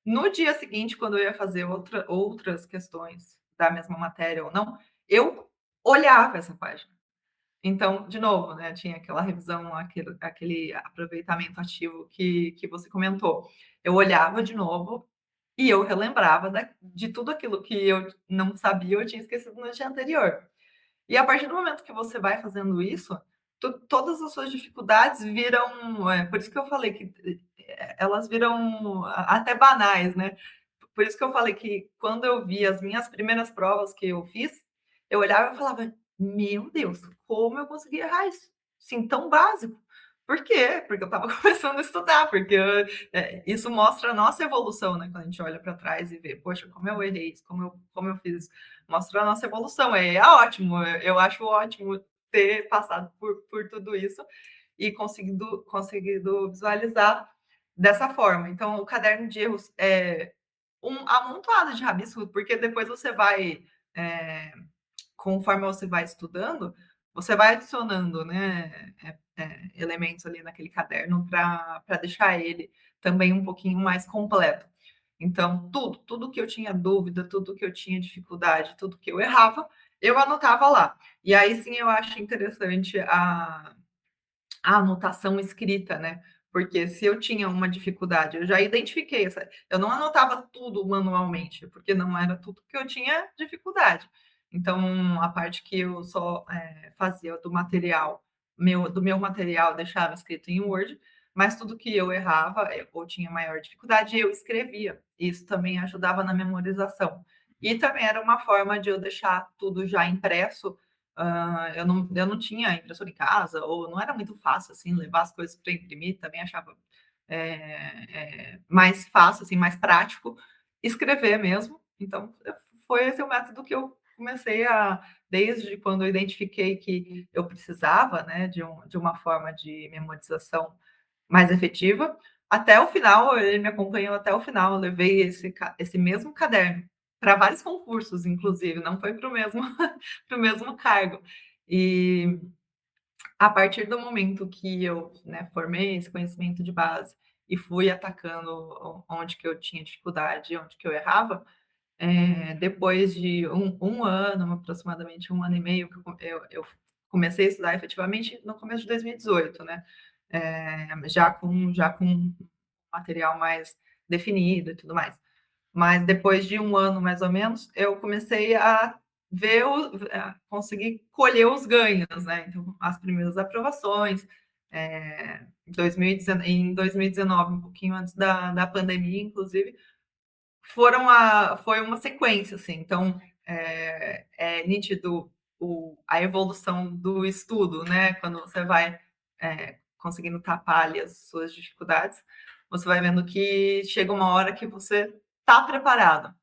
No dia seguinte, quando eu ia fazer outras questões da mesma matéria ou não, eu olhava essa página. Então, de novo, né, tinha aquela revisão, aquele aproveitamento ativo que você comentou. Eu olhava de novo e eu relembrava de tudo aquilo que eu não sabia, eu tinha esquecido no dia anterior. E a partir do momento que você vai fazendo isso, todas as suas dificuldades viram. Por isso que eu falei que elas viram até banais, né? Por isso que eu falei que quando eu vi as minhas primeiras provas que eu fiz, eu olhava e falava: "Meu Deus, como eu consegui errar isso? Assim, tão básico". Por quê? Porque eu estava começando a estudar, porque isso mostra a nossa evolução, né, quando a gente olha para trás e vê: "Poxa, como eu errei isso, como eu fiz isso". Mostra a nossa evolução, é ótimo, eu acho ótimo ter passado por tudo isso e conseguido visualizar dessa forma. Então o caderno de erros é um amontoado de rabisco, porque depois você vai, eh, conforme você vai estudando, você vai adicionando, né, elementos ali naquele caderno para deixar ele também um pouquinho mais completo. Então, tudo que eu tinha dúvida, tudo que eu tinha dificuldade, tudo que eu errava, eu anotava lá. E aí sim eu acho interessante a anotação escrita, né? Porque se eu tinha uma dificuldade, eu já identifiquei essa. Eu não anotava tudo manualmente, porque não era tudo que eu tinha dificuldade. Então, a parte que eu só fazia do meu material, deixava escrito em Word, mas tudo que eu errava ou tinha maior dificuldade, eu escrevia. Isso também ajudava na memorização. E também era uma forma de eu deixar tudo já impresso. Eu não tinha impressora em casa, ou não era muito fácil, assim, levar as coisas para imprimir, também achava, mais fácil, assim, mais prático escrever mesmo. Então, foi esse o método que eu comecei desde quando eu identifiquei que eu precisava, né, de uma forma de memorização mais efetiva, até o final, ele me acompanhou até o final, eu levei esse mesmo caderno para vários concursos, inclusive, não foi para o mesmo para o mesmo cargo. E a partir do momento que eu, né, formei esse conhecimento de base e fui atacando onde que eu tinha dificuldade, onde que eu errava. Depois de um ano, aproximadamente um ano e meio, que eu comecei a estudar efetivamente no começo de 2018, né? Já com material mais definido e tudo mais. Mas depois de um ano, mais ou menos, eu comecei a conseguir colher os ganhos, né? Então, as primeiras aprovações, em 2019, um pouquinho antes da pandemia, inclusive, foi uma sequência, assim. Então, é nítido a evolução do estudo, né? Quando você vai conseguindo tapar ali as suas dificuldades, você vai vendo que chega uma hora que você está preparado.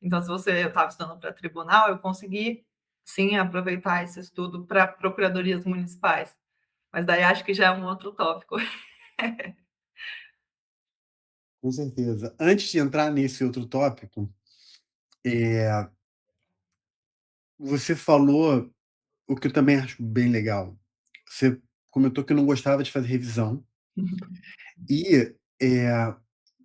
Então, se eu estava estudando para tribunal, eu consegui, sim, aproveitar esse estudo para procuradorias municipais. Mas daí acho que já é um outro tópico. Com certeza. Antes de entrar nesse outro tópico, você falou o que eu também acho bem legal. Você comentou que não gostava de fazer revisão e,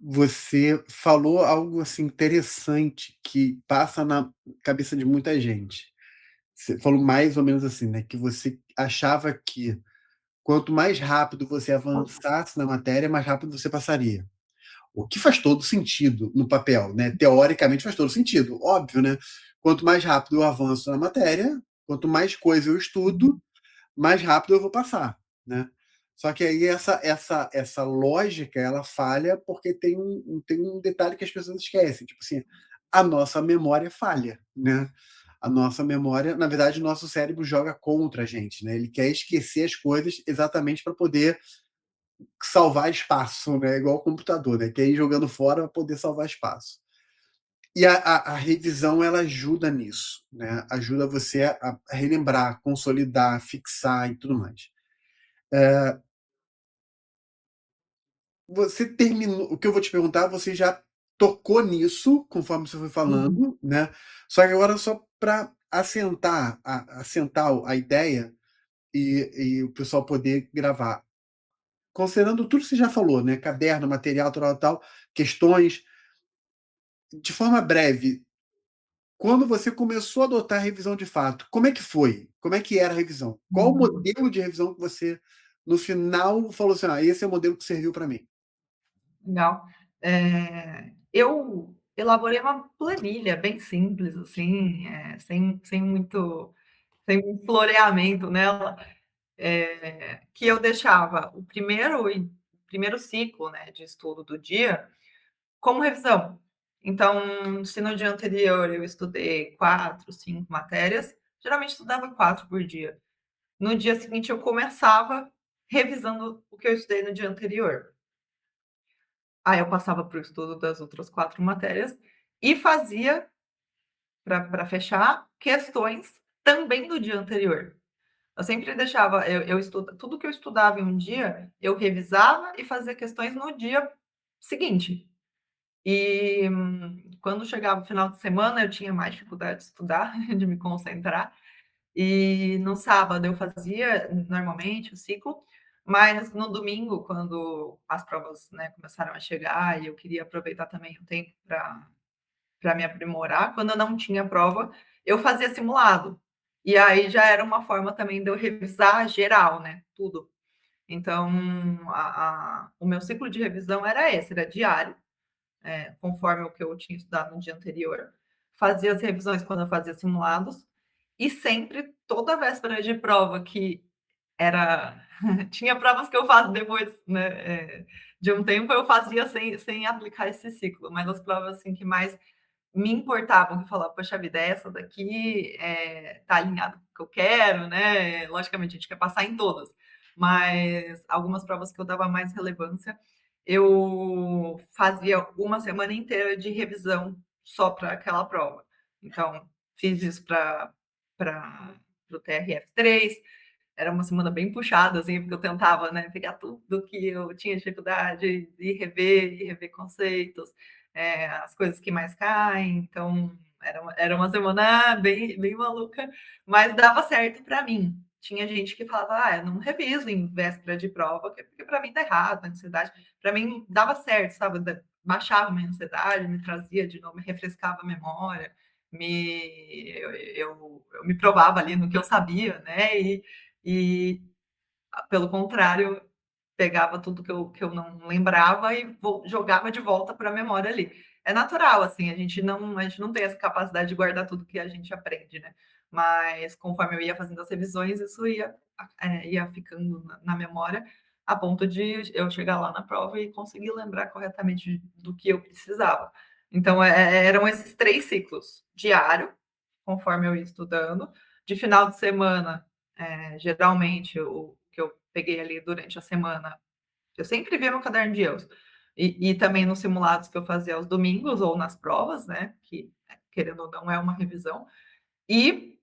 você falou algo, assim, interessante que passa na cabeça de muita gente. Você falou mais ou menos assim, né, que você achava que quanto mais rápido você avançasse na matéria, mais rápido você passaria. O que faz todo sentido no papel, né? Teoricamente faz todo sentido, óbvio, né? Quanto mais rápido eu avanço na matéria, quanto mais coisa eu estudo, mais rápido eu vou passar, né? Só que aí essa lógica ela falha porque tem um detalhe que as pessoas esquecem, tipo assim, a nossa memória falha, né? A nossa memória, na verdade, o nosso cérebro joga contra a gente, né? Ele quer esquecer as coisas exatamente para poder salvar espaço, né? Igual o computador, né? Quer ir jogando fora para poder salvar espaço. E a revisão ela ajuda nisso, né? Ajuda você a relembrar, consolidar, fixar e tudo mais. Você terminou. O que eu vou te perguntar, você já tocou nisso, conforme você foi Uhum. falando, né? Só que agora, só para assentar a ideia e o pessoal poder gravar. Considerando tudo que você já falou, né? Caderno, material, tal, tal, questões, de forma breve, quando você começou a adotar a revisão de fato, como é que foi? Como é que era a revisão? Qual o Uhum. modelo de revisão que você, no final, falou assim: ah, esse é o modelo que serviu para mim? Legal. Eu elaborei uma planilha bem simples, assim, sem um floreamento nela, que eu deixava o primeiro ciclo, né, de estudo do dia como revisão. Então, se no dia anterior eu estudei 4, 5 matérias, geralmente estudava 4 por dia. No dia seguinte eu começava revisando o que eu estudei no dia anterior. Aí eu passava para o estudo das outras 4 matérias e fazia, para fechar, questões também do dia anterior. Eu sempre deixava eu estuda tudo que eu estudava em um dia, eu revisava e fazia questões no dia seguinte. E, quando chegava o final de semana, eu tinha mais dificuldade de estudar, de me concentrar, e no sábado eu fazia normalmente o ciclo, mas no domingo, quando as provas, né, começaram a chegar e eu queria aproveitar também o tempo para me aprimorar, quando eu não tinha prova, eu fazia simulado. E aí já era uma forma também de eu revisar geral, né, tudo. Então, o meu ciclo de revisão era esse, era diário, conforme o que eu tinha estudado no dia anterior. Fazia as revisões quando eu fazia simulados, e sempre, toda véspera de prova que era tinha provas que eu faço depois, né, de um tempo, eu fazia sem aplicar esse ciclo, mas as provas, assim, que mais me importavam, que eu falava: "Poxa vida, essa daqui, tá alinhado com o que eu quero", né, logicamente a gente quer passar em todas, mas algumas provas que eu dava mais relevância, eu fazia uma semana inteira de revisão só para aquela prova. Então, fiz isso para o TRF3, era uma semana bem puxada, assim, porque eu tentava, né, pegar tudo que eu tinha dificuldade e rever conceitos, as coisas que mais caem. Então, era uma semana bem maluca, mas dava certo para mim. tinha gente que falava: "Ah, eu não reviso em véspera de prova, porque para mim tá errado, a ansiedade". Para mim dava certo, sabe, baixava minha ansiedade, me trazia de novo, me refrescava a memória, eu me provava ali no que eu sabia, né, e pelo contrário, pegava tudo que eu não lembrava e jogava de volta para a memória ali. É natural, assim, a gente não tem essa capacidade de guardar tudo que a gente aprende, né. Mas conforme eu ia fazendo as revisões, isso ia ficando na memória, a ponto de eu chegar lá na prova e conseguir lembrar corretamente do que eu precisava. Então, eram esses 3 ciclos: diário, conforme eu ia estudando, de final de semana, geralmente o que eu peguei ali durante a semana, eu sempre via meu caderno de erros. E também nos simulados que eu fazia aos domingos ou nas provas, né, que querendo ou não é uma revisão. E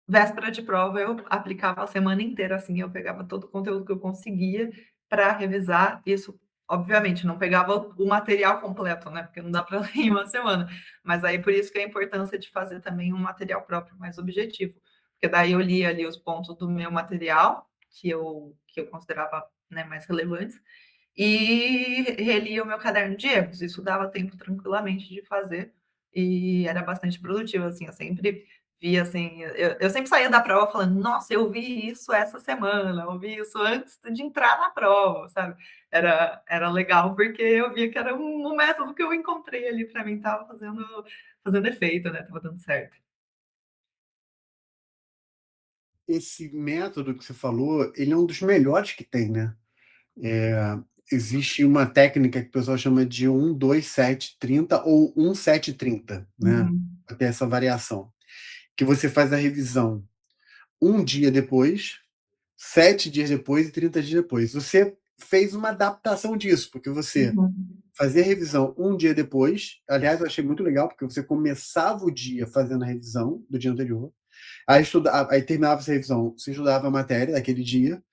véspera de prova eu aplicava a semana inteira, assim, eu pegava todo o conteúdo que eu conseguia para revisar. Isso, obviamente, não pegava o material completo, né, porque não dá para ler em uma semana. Mas aí por isso que é a importância de fazer também um material próprio mais objetivo, porque daí eu lia ali os pontos do meu material, que eu considerava, né, mais relevantes, e relia o meu caderno de erros. Isso dava tempo tranquilamente de fazer e era bastante produtivo, assim, eu sempre via, assim, eu sempre saía da prova falando: "Nossa, eu vi isso essa semana, eu vi isso antes de entrar na prova", sabe. Era legal, porque eu via que era um método que eu encontrei ali para mim estava fazendo efeito, né, estava dando certo. Esse método que você falou, ele é um dos melhores que tem, né. Existe uma técnica que o pessoal chama de 1, 2, 7, 30 ou 1, 7, 30, né, Uhum, tem essa variação, que você faz a revisão um dia depois, 7 dias depois e 30 dias depois. Você fez uma adaptação disso, porque você uhum, fazia a revisão um dia depois. Aliás, eu achei muito legal, porque você começava o dia fazendo a revisão do dia anterior, aí terminava essa revisão, você estudava a matéria daquele dia,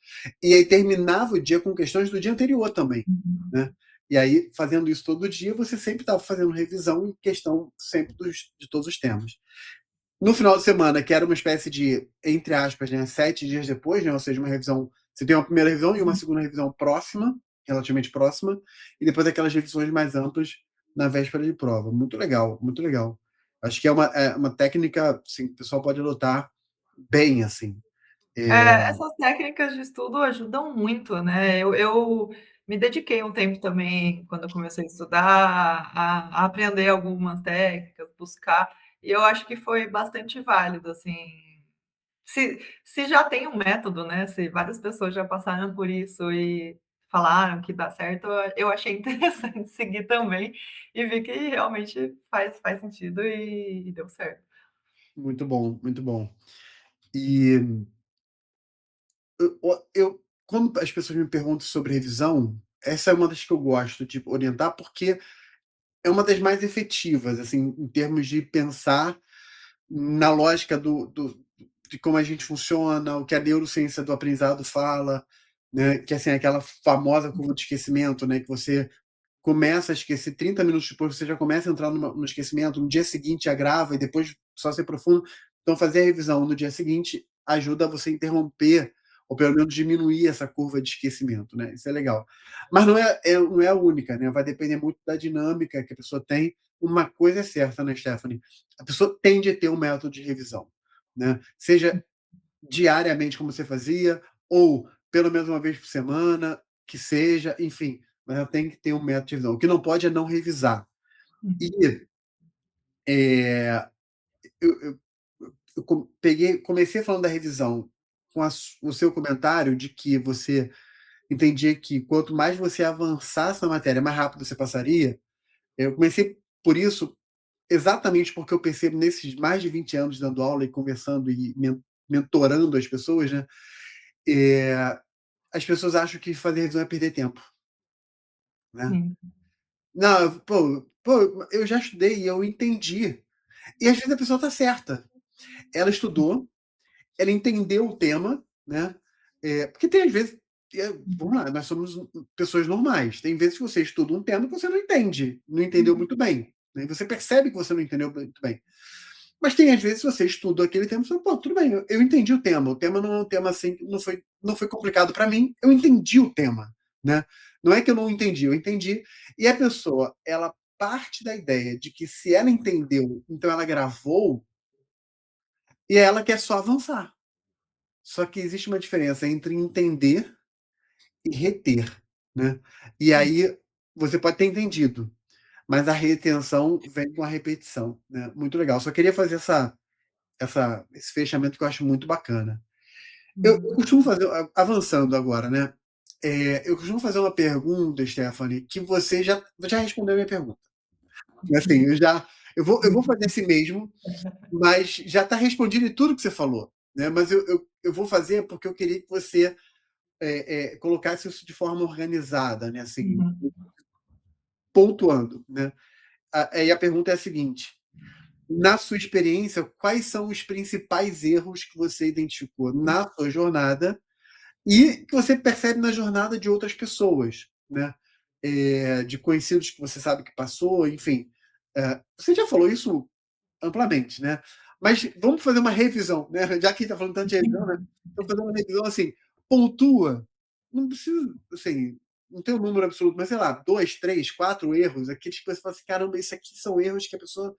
e aí terminava o dia com questões do dia anterior também, uhum, né? E aí, fazendo isso todo dia, você sempre estava fazendo revisão e questão sempre de todos os temas. No final de semana, que era uma espécie de, entre aspas, né, 7 dias depois, né, ou seja, uma revisão. Você tem uma primeira revisão e uma uhum. segunda revisão próxima, relativamente próxima, e depois aquelas revisões mais amplas na véspera de prova. Muito legal, muito legal. Acho que é uma técnica, assim, que o pessoal pode adotar bem, assim. É, Essas técnicas de estudo ajudam muito, né. Eu me dediquei um tempo também, quando eu comecei a estudar, a aprender algumas técnicas, buscar, e eu acho que foi bastante válido, assim. Se já tem um método, né, se várias pessoas já passaram por isso e falaram que dá certo, eu achei interessante seguir também, e vi que realmente faz sentido e deu certo. muito bom, muito bom. E quando as pessoas me perguntam sobre revisão, essa é uma das que eu gosto de orientar, porque é uma das mais efetivas, assim, em termos de pensar na lógica de como a gente funciona, o que a neurociência do aprendizado fala, né, que assim, aquela famosa curva de esquecimento, né, que você começa a esquecer 30 minutos depois, você já começa a entrar no esquecimento, no dia seguinte agrava e depois só se aprofunda. Então, fazer a revisão no dia seguinte ajuda você a interromper, ou pelo menos diminuir essa curva de esquecimento, né? Isso é legal. Mas não é a única, né? Vai depender muito da dinâmica que a pessoa tem. Uma coisa é certa, né, Stephanie? A pessoa tende a ter um método de revisão, né? Seja diariamente, como você fazia, ou pelo menos uma vez por semana, que seja, enfim, mas ela tem que ter um método de revisão. O que não pode é não revisar. Uhum, E eu comecei falando da revisão com o seu comentário de que você entendia que quanto mais você avançasse na matéria, mais rápido você passaria. Eu comecei por isso, exatamente porque eu percebo nesses mais de 20 anos dando aula e conversando e mentorando as pessoas, né? É, as pessoas acham que fazer revisão é perder tempo, né? sim. Não, pô, eu já estudei e eu entendi. E às vezes a pessoa está certa. Ela estudou, ela entendeu o tema, né? Porque tem às vezes, vamos lá, nós somos pessoas normais. Tem vezes que você estuda um tema que você não entende, não entendeu Uhum, muito bem. Né? Você percebe que você não entendeu muito bem. Mas tem às vezes você estuda aquele tema e fala: "Pô, tudo bem, eu entendi o tema não é um tema, assim, não foi complicado para mim, eu entendi o tema", né. Não é que eu não entendi, eu entendi. E a pessoa, ela parte da ideia de que se ela entendeu, então ela gravou, e ela quer só avançar. Só que existe uma diferença entre entender e reter, né. E aí, você pode ter entendido, mas a retenção vem com a repetição, né. Muito legal, só queria fazer esse fechamento que eu acho muito bacana. Eu Uhum. costumo fazer, avançando agora, né, eu costumo fazer uma pergunta, Stephanie, que você já respondeu a minha pergunta. Assim, eu vou fazer assim mesmo, mas já está respondido em tudo que você falou, né, mas eu vou fazer porque eu queria que você, colocasse isso de forma organizada, né, assim, Uhum. pontuando, né. A pergunta é a seguinte: na sua experiência, quais são os principais erros que você identificou na sua jornada e que você percebe na jornada de outras pessoas, né? De conhecidos que você sabe que passou, enfim. Você já falou isso amplamente, né? Mas vamos fazer uma revisão, né? Já que a gente está falando tanto de revisão, né? Vamos fazer uma revisão assim, pontua, não precisa, assim, não tem um número absoluto, mas sei lá, 2, 3, 4 erros, aqueles que você fala assim, caramba, isso aqui são erros que a pessoa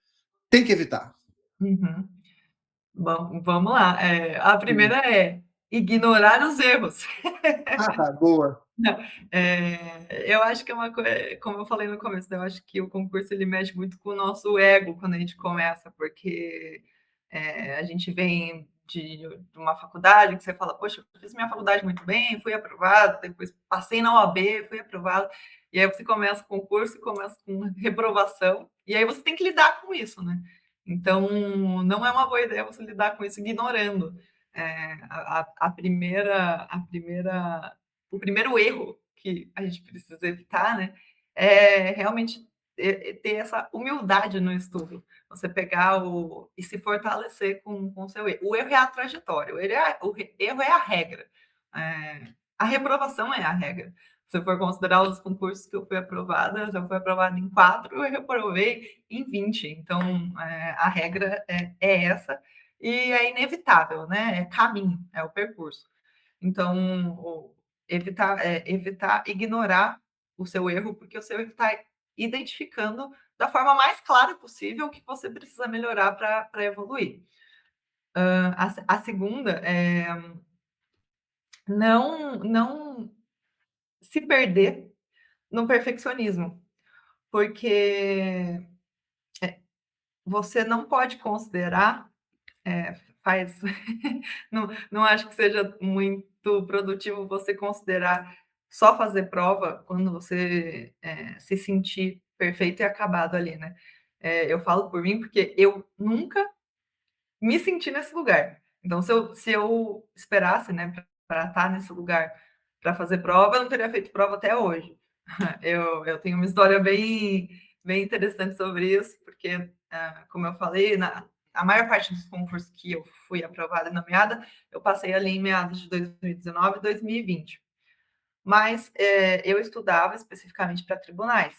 tem que evitar. Uhum. Bom, vamos lá. A Hum. primeira é ignorar os erros. Ah, boa. Não, eu acho que é uma coisa, como eu falei no começo, né, eu acho que o concurso ele mexe muito com o nosso ego quando a gente começa, porque, a gente vem de uma faculdade que você fala: "Poxa, eu fiz minha faculdade muito bem, fui aprovado, depois passei na OAB, fui aprovado", e aí você começa o concurso e começa com reprovação, e aí você tem que lidar com isso, né. Então, não é uma boa ideia você lidar com isso ignorando. A primeira o primeiro erro que a gente precisa evitar, né, é realmente ter essa humildade no estudo. Você pegar e se fortalecer com o seu erro. O erro é a trajetória, o erro é a regra. A reprovação é a regra. Se for considerar os concursos que eu fui aprovada, se eu fui aprovada em 4, eu reprovei em 20. Então, a regra é essa, e é inevitável, né, é caminho, é o percurso. Então, evitar ignorar o seu erro, porque o seu erro está identificando da forma mais clara possível o que você precisa melhorar para evoluir. A segunda é não se perder no perfeccionismo, porque você não pode considerar, faz não acho que seja muito produtivo você considerar só fazer prova quando você, se sentir perfeito e acabado ali, né. Eu falo por mim, porque eu nunca me senti nesse lugar. Então se eu esperasse, né, para estar nesse lugar, para fazer prova, eu não teria feito prova até hoje. Eu tenho uma história bem interessante sobre isso, porque, como eu falei, a maior parte dos concursos que eu fui aprovada e nomeada, eu passei ali em meados de 2019 e 2020. Mas, eu estudava especificamente para tribunais.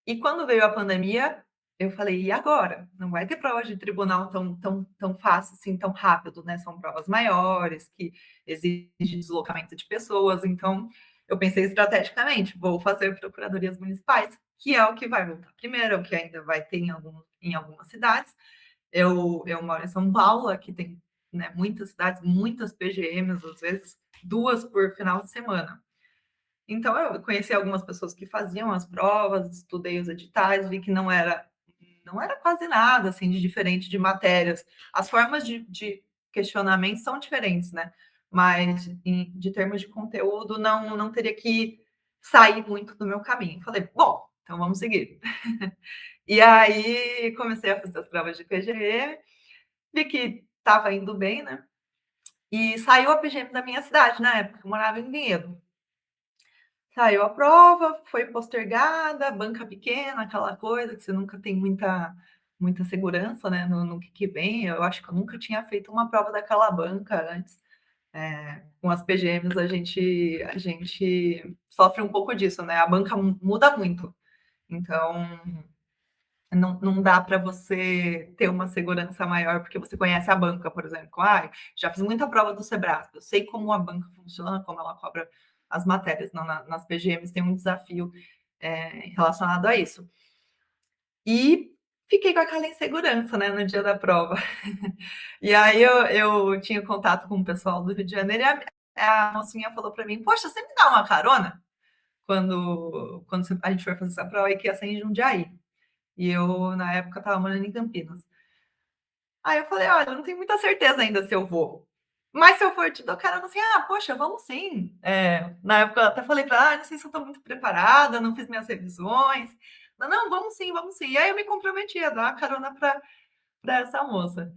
E quando veio a pandemia, eu falei: "E agora? Não vai ter prova de tribunal tão fácil assim, tão rápido, né, são provas maiores, que exige deslocamento de pessoas", então eu pensei estrategicamente: "Vou fazer procuradorias municipais", que é o que vai voltar primeiro, é o que ainda vai ter em algumas cidades. Eu moro em São Paulo, aqui tem, né, muitas cidades, muitas PGMs, às vezes 2 por final de semana. Então eu conheci algumas pessoas que faziam as provas, estudei os editais, vi que não era quase nada, assim, de diferente de matérias. As formas de questionamento são diferentes, né, mas de termos de conteúdo não teria que sair muito do meu caminho. Falei: "Bom, então vamos seguir". E aí comecei a fazer as provas de PGE, vi que estava indo bem, né, e saiu a PGM da minha cidade na época, eu morava em Vinhedo. Saiu a prova, foi postergada, banca pequena, aquela coisa que você nunca tem muita segurança, né, no que vem. Eu acho que eu nunca tinha feito uma prova daquela banca antes. Com as PGMs a gente sofre um pouco disso, né, a banca muda muito. Então, não dá para você ter uma segurança maior, porque você conhece a banca, por exemplo. Ah, já fiz muita prova do Sebrasp, eu sei como a banca funciona, como ela cobra as matérias. Nas PGMs tem um desafio relacionado a isso. E fiquei com aquela insegurança, né, no dia da prova. E aí eu tinha contato com o pessoal do Rio de Janeiro, e a mocinha falou para mim: Poxa, você me dá uma carona? Quando a gente foi fazer essa prova, e que ia ser em Jundiaí. E eu, na época, estava morando em Campinas. Aí eu falei: Olha, eu não tenho muita certeza ainda se eu vou. Mas se eu for, eu te dou carona. Assim, poxa, vamos sim. Na época, eu até falei para ela: Não sei se eu estou muito preparada, não fiz minhas revisões. Não, vamos sim, vamos sim. E aí eu me comprometi a dar carona para essa moça.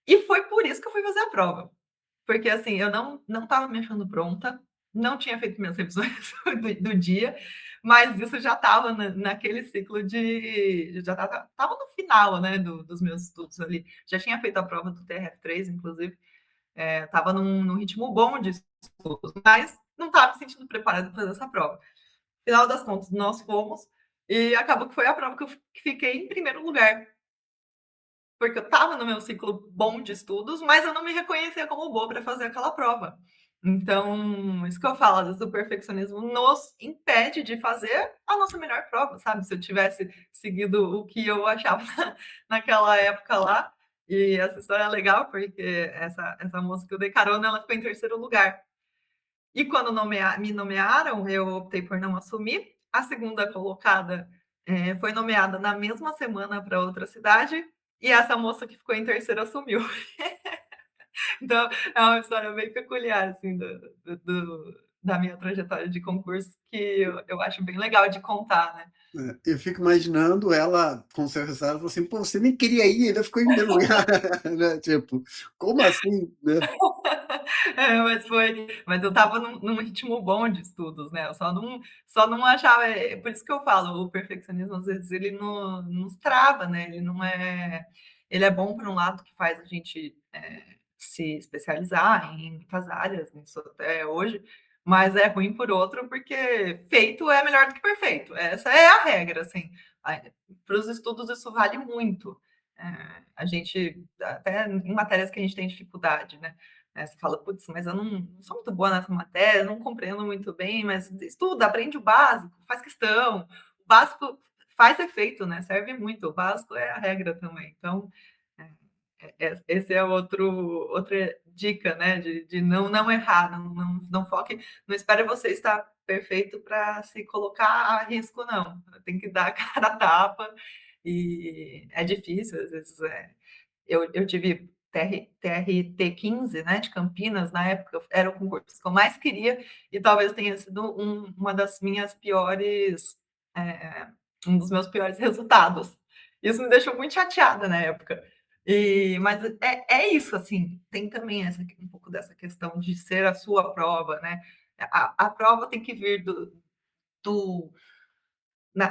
E foi por isso que eu fui fazer a prova. Porque, assim, eu não estava me achando pronta, não tinha feito minhas revisões do dia, mas isso já estava naquele ciclo de. Já estava no final, né, dos meus estudos ali. Já tinha feito a prova do TRF3, inclusive, estava num ritmo bom de estudos, mas não estava me sentindo preparada para fazer essa prova. Final das contas, nós fomos, e acabou que foi a prova que eu fiquei em primeiro lugar. Porque eu estava no meu ciclo bom de estudos, mas eu não me reconhecia como boa para fazer aquela prova. Então, isso que eu falo, às vezes o perfeccionismo nos impede de fazer a nossa melhor prova, sabe? Se eu tivesse seguido o que eu achava naquela época lá, e essa história é legal, porque essa moça que eu dei carona, ela ficou em terceiro lugar. E quando me nomearam, eu optei por não assumir. A segunda colocada foi nomeada na mesma semana para outra cidade, e essa moça que ficou em terceiro assumiu. Então, é uma história bem peculiar, assim, da minha trajetória de concurso, que eu acho bem legal de contar, né? Eu fico imaginando ela com o seu resultado, falou assim, pô, você nem queria ir, ainda ficou em primeiro lugar, né? Tipo, como assim, né? Mas eu estava num ritmo bom de estudos, né? Eu só não achava. Por isso que eu falo, o perfeccionismo, às vezes, ele nos trava, né? Ele não é. Ele é bom, por um lado, que faz a gente se especializar em muitas áreas, nisso até hoje, mas é ruim por outro, porque feito é melhor do que perfeito. Essa é a regra, assim. Para os estudos, isso vale muito. A gente, até em matérias que a gente tem dificuldade, né? Você fala, putz, mas eu não sou muito boa nessa matéria, não compreendo muito bem, mas estuda, aprende o básico, faz questão. O básico faz efeito, né? Serve muito. O básico é a regra também. Então, esse é outra dica, né? De não errar, não foque, não espere você estar perfeito para se colocar a risco, não. Tem que dar a cara a tapa, e é difícil, às vezes. Eu tive TRT 15, né, de Campinas, na época, era o concurso que eu mais queria, e talvez tenha sido uma das minhas piores, é, um dos meus piores resultados. Isso me deixou muito chateada na época. Mas é isso, assim, tem também um pouco dessa questão de ser a sua prova, né? A prova tem que vir do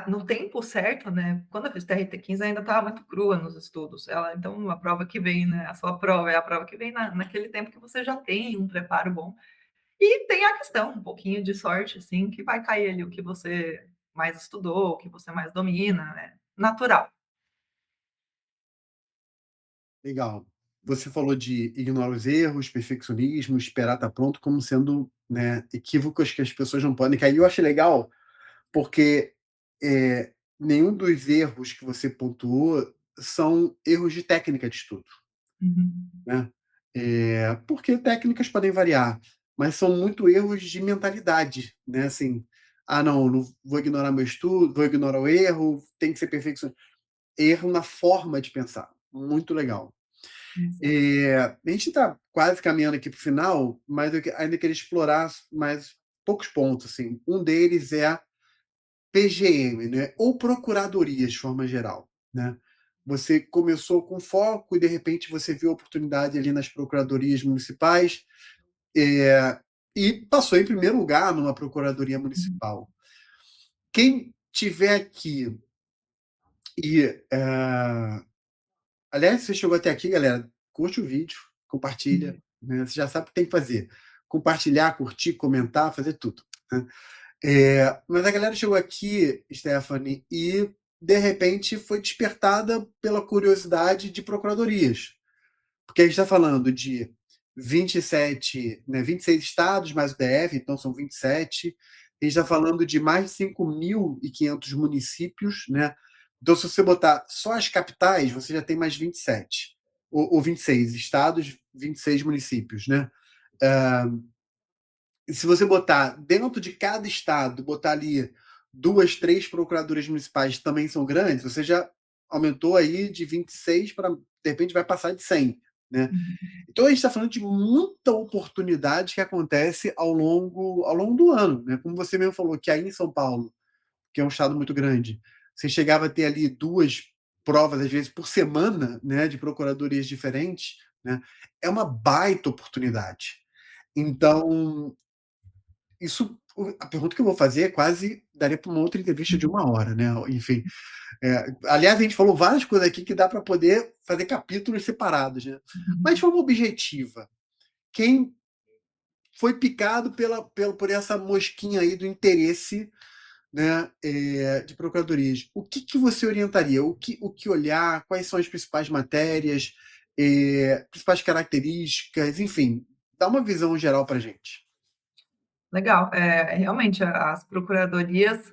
no tempo certo, né? Quando eu fiz TRT 15, ainda estava muito crua nos estudos. Então, a prova que vem, né? A sua prova é a prova que vem naquele tempo que você já tem um preparo bom. E tem a questão, um pouquinho de sorte, assim, que vai cair ali o que você mais estudou, o que você mais domina, né? Natural. Legal. Você falou de ignorar os erros, perfeccionismo, esperar estar pronto, como sendo, né, equívocos que as pessoas não podem cair. Eu acho legal, porque nenhum dos erros que você pontuou são erros de técnica de estudo, Uhum. né? Porque técnicas podem variar, mas são muito erros de mentalidade, né? Assim, não vou ignorar meu estudo, vou ignorar o erro, tem que ser perfeccionista. Erro na forma de pensar. Muito legal. Exato. A gente está quase caminhando aqui para o final, mas eu ainda queria explorar mais poucos pontos. Assim. Um deles é a PGM, né? Ou procuradoria, de forma geral. Né? Você começou com foco e, de repente, você viu a oportunidade ali nas procuradorias municipais e passou em primeiro lugar numa procuradoria Uhum. municipal. Quem tiver aqui e aliás, você chegou até aqui, galera, curte o vídeo, compartilha, né? Você já sabe o que tem que fazer. Compartilhar, curtir, comentar, fazer tudo. Né? Mas a galera chegou aqui, Stephanie, e de repente, foi despertada pela curiosidade de procuradorias. Porque a gente está falando de 27, né, 26 estados mais o DF, então são 27. A gente está falando de mais de 5.500 municípios, né? Então, se você botar só as capitais, você já tem mais 27. Ou 26 estados, 26 municípios, né? Se você botar dentro de cada estado, botar ali duas, três procuradorias municipais também são grandes, você já aumentou aí de 26 para, de repente, vai passar de 100, né? Uhum. Então a gente está falando de muita oportunidade que acontece ao longo do ano, né? Como você mesmo falou, que aí em São Paulo, que é um estado muito grande, você chegava a ter ali duas provas, às vezes, por semana, né, de procuradorias diferentes, né? É uma baita oportunidade. Então, isso, a pergunta que eu vou fazer é quase daria para uma outra entrevista de 1 hora, né? Enfim, aliás, a gente falou várias coisas aqui que dá para poder fazer capítulos separados, né? Mas de Uhum. forma objetiva, quem foi picado por essa mosquinha aí do interesse, né, de procuradorias, o que, que você orientaria? O que olhar? Quais são as principais matérias, principais características? Enfim, dá uma visão geral para gente. Legal. Realmente, as procuradorias,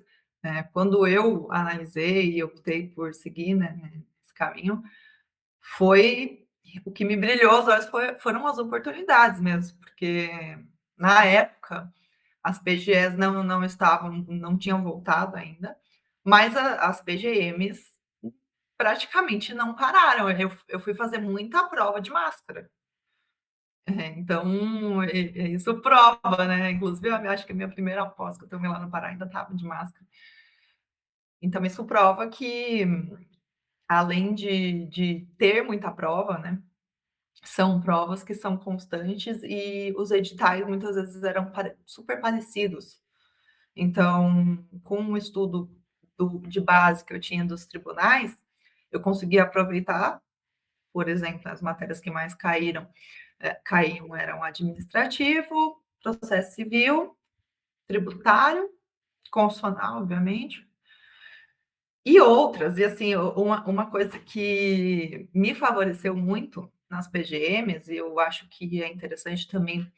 quando eu analisei e optei por seguir, né, esse caminho, foi o que me brilhou os olhos foram as oportunidades mesmo, porque na época as PGEs não tinham voltado ainda, mas as PGMs praticamente não pararam. Eu fui fazer muita prova de máscara. Então, isso prova, né? Inclusive, eu acho que a minha primeira pós que eu tomei lá no Pará ainda estava de máscara. Então, isso prova que, além de ter muita prova, né? São provas que são constantes e os editais muitas vezes eram super parecidos. Então, com o estudo de base que eu tinha dos tribunais, eu conseguia aproveitar, por exemplo, as matérias que mais caíam eram administrativo, processo civil, tributário, constitucional, obviamente, e outras. E assim, uma coisa que me favoreceu muito nas PGMs, e eu acho que é interessante também,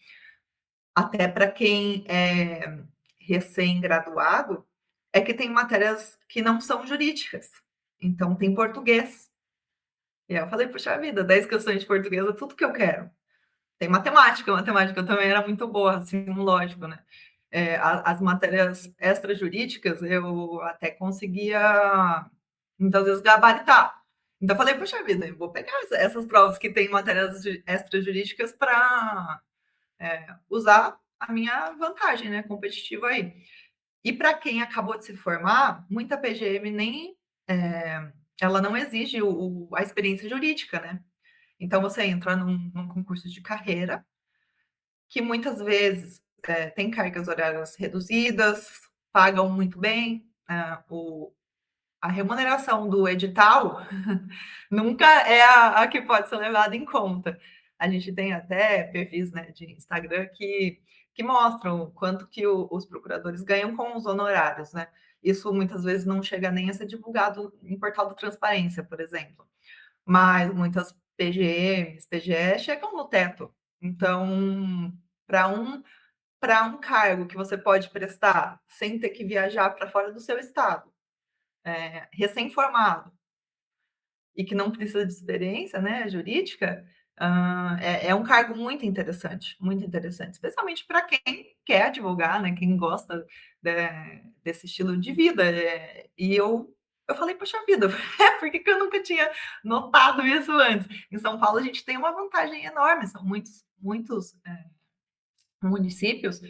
até para quem é recém-graduado, é que tem matérias que não são jurídicas. Então, tem português. E aí eu falei, puxa vida, 10 questões de português é tudo que eu quero. Tem matemática também era muito boa, assim, lógico, né? As matérias extrajurídicas eu até conseguia, muitas vezes, gabaritar. Então, eu falei, puxa vida, eu vou pegar essas provas que tem matérias extrajurídicas para usar a minha vantagem, né, competitiva aí. E para quem acabou de se formar, muita PGM nem ela não exige a experiência jurídica, né? Então você entra num concurso de carreira que muitas vezes tem cargas horárias reduzidas, pagam muito bem, a remuneração do edital nunca é a que pode ser levada em conta. A gente tem até perfis, né, de Instagram que mostram quanto que os procuradores ganham com os honorários, né? Isso muitas vezes não chega nem a ser divulgado em portal da transparência, por exemplo. Mas muitas PGMs, PGE chegam no teto. Então, para um cargo que você pode prestar sem ter que viajar para fora do seu estado, recém-formado, e que não precisa de experiência, né, jurídica, é um cargo muito interessante, especialmente para quem quer advogar, né, quem gosta desse estilo de vida. E eu falei, poxa vida, por que eu nunca tinha notado isso antes? Em São Paulo a gente tem uma vantagem enorme, são muitos municípios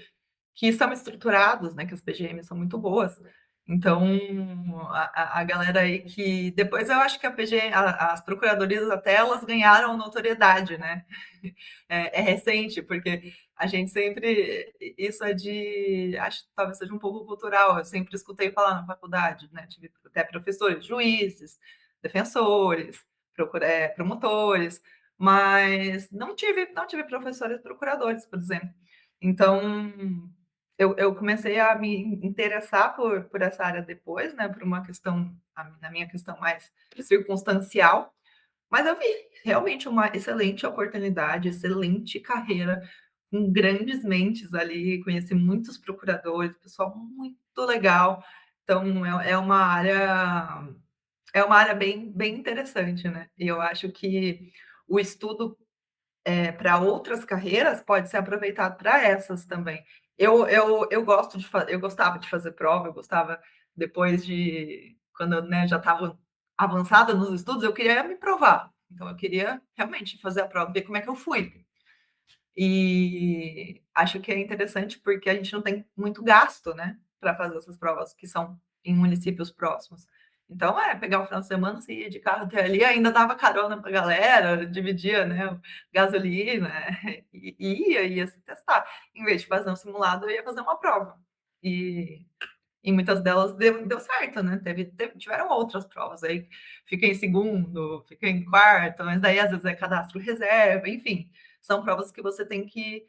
que são estruturados, né, que as PGMs são muito boas. Então, a galera aí que depois eu acho que as procuradorias até elas ganharam notoriedade, né? É recente, porque a gente sempre, isso é acho que talvez seja um pouco cultural, eu sempre escutei falar na faculdade, né? Tive até professores, juízes, defensores, promotores, mas não tive professores procuradores, por exemplo. Então, eu comecei a me interessar por essa área depois, né, por uma questão, na minha questão mais circunstancial, mas eu vi realmente uma excelente oportunidade, excelente carreira, com grandes mentes ali, conheci muitos procuradores, pessoal muito legal. Então é uma área bem interessante, né. E eu acho que o estudo, para outras carreiras pode ser aproveitado para essas também. Eu gosto de fa eu gostava de fazer prova, eu gostava depois de quando eu, né, já estava avançada nos estudos, eu queria me provar. Então eu queria realmente fazer a prova, ver como é que eu fui. E acho que é interessante, porque a gente não tem muito gasto, né, para fazer essas provas que são em municípios próximos. Então, pegar um final de semana, você ia de carro até ali, ainda dava carona pra galera, dividia, né, gasolina, ia se testar. Em vez de fazer um simulado, eu ia fazer uma prova. E em muitas delas deu certo, né, tiveram outras provas, aí fica em segundo, fica em quarto, mas daí às vezes é cadastro reserva, enfim, são provas que você tem que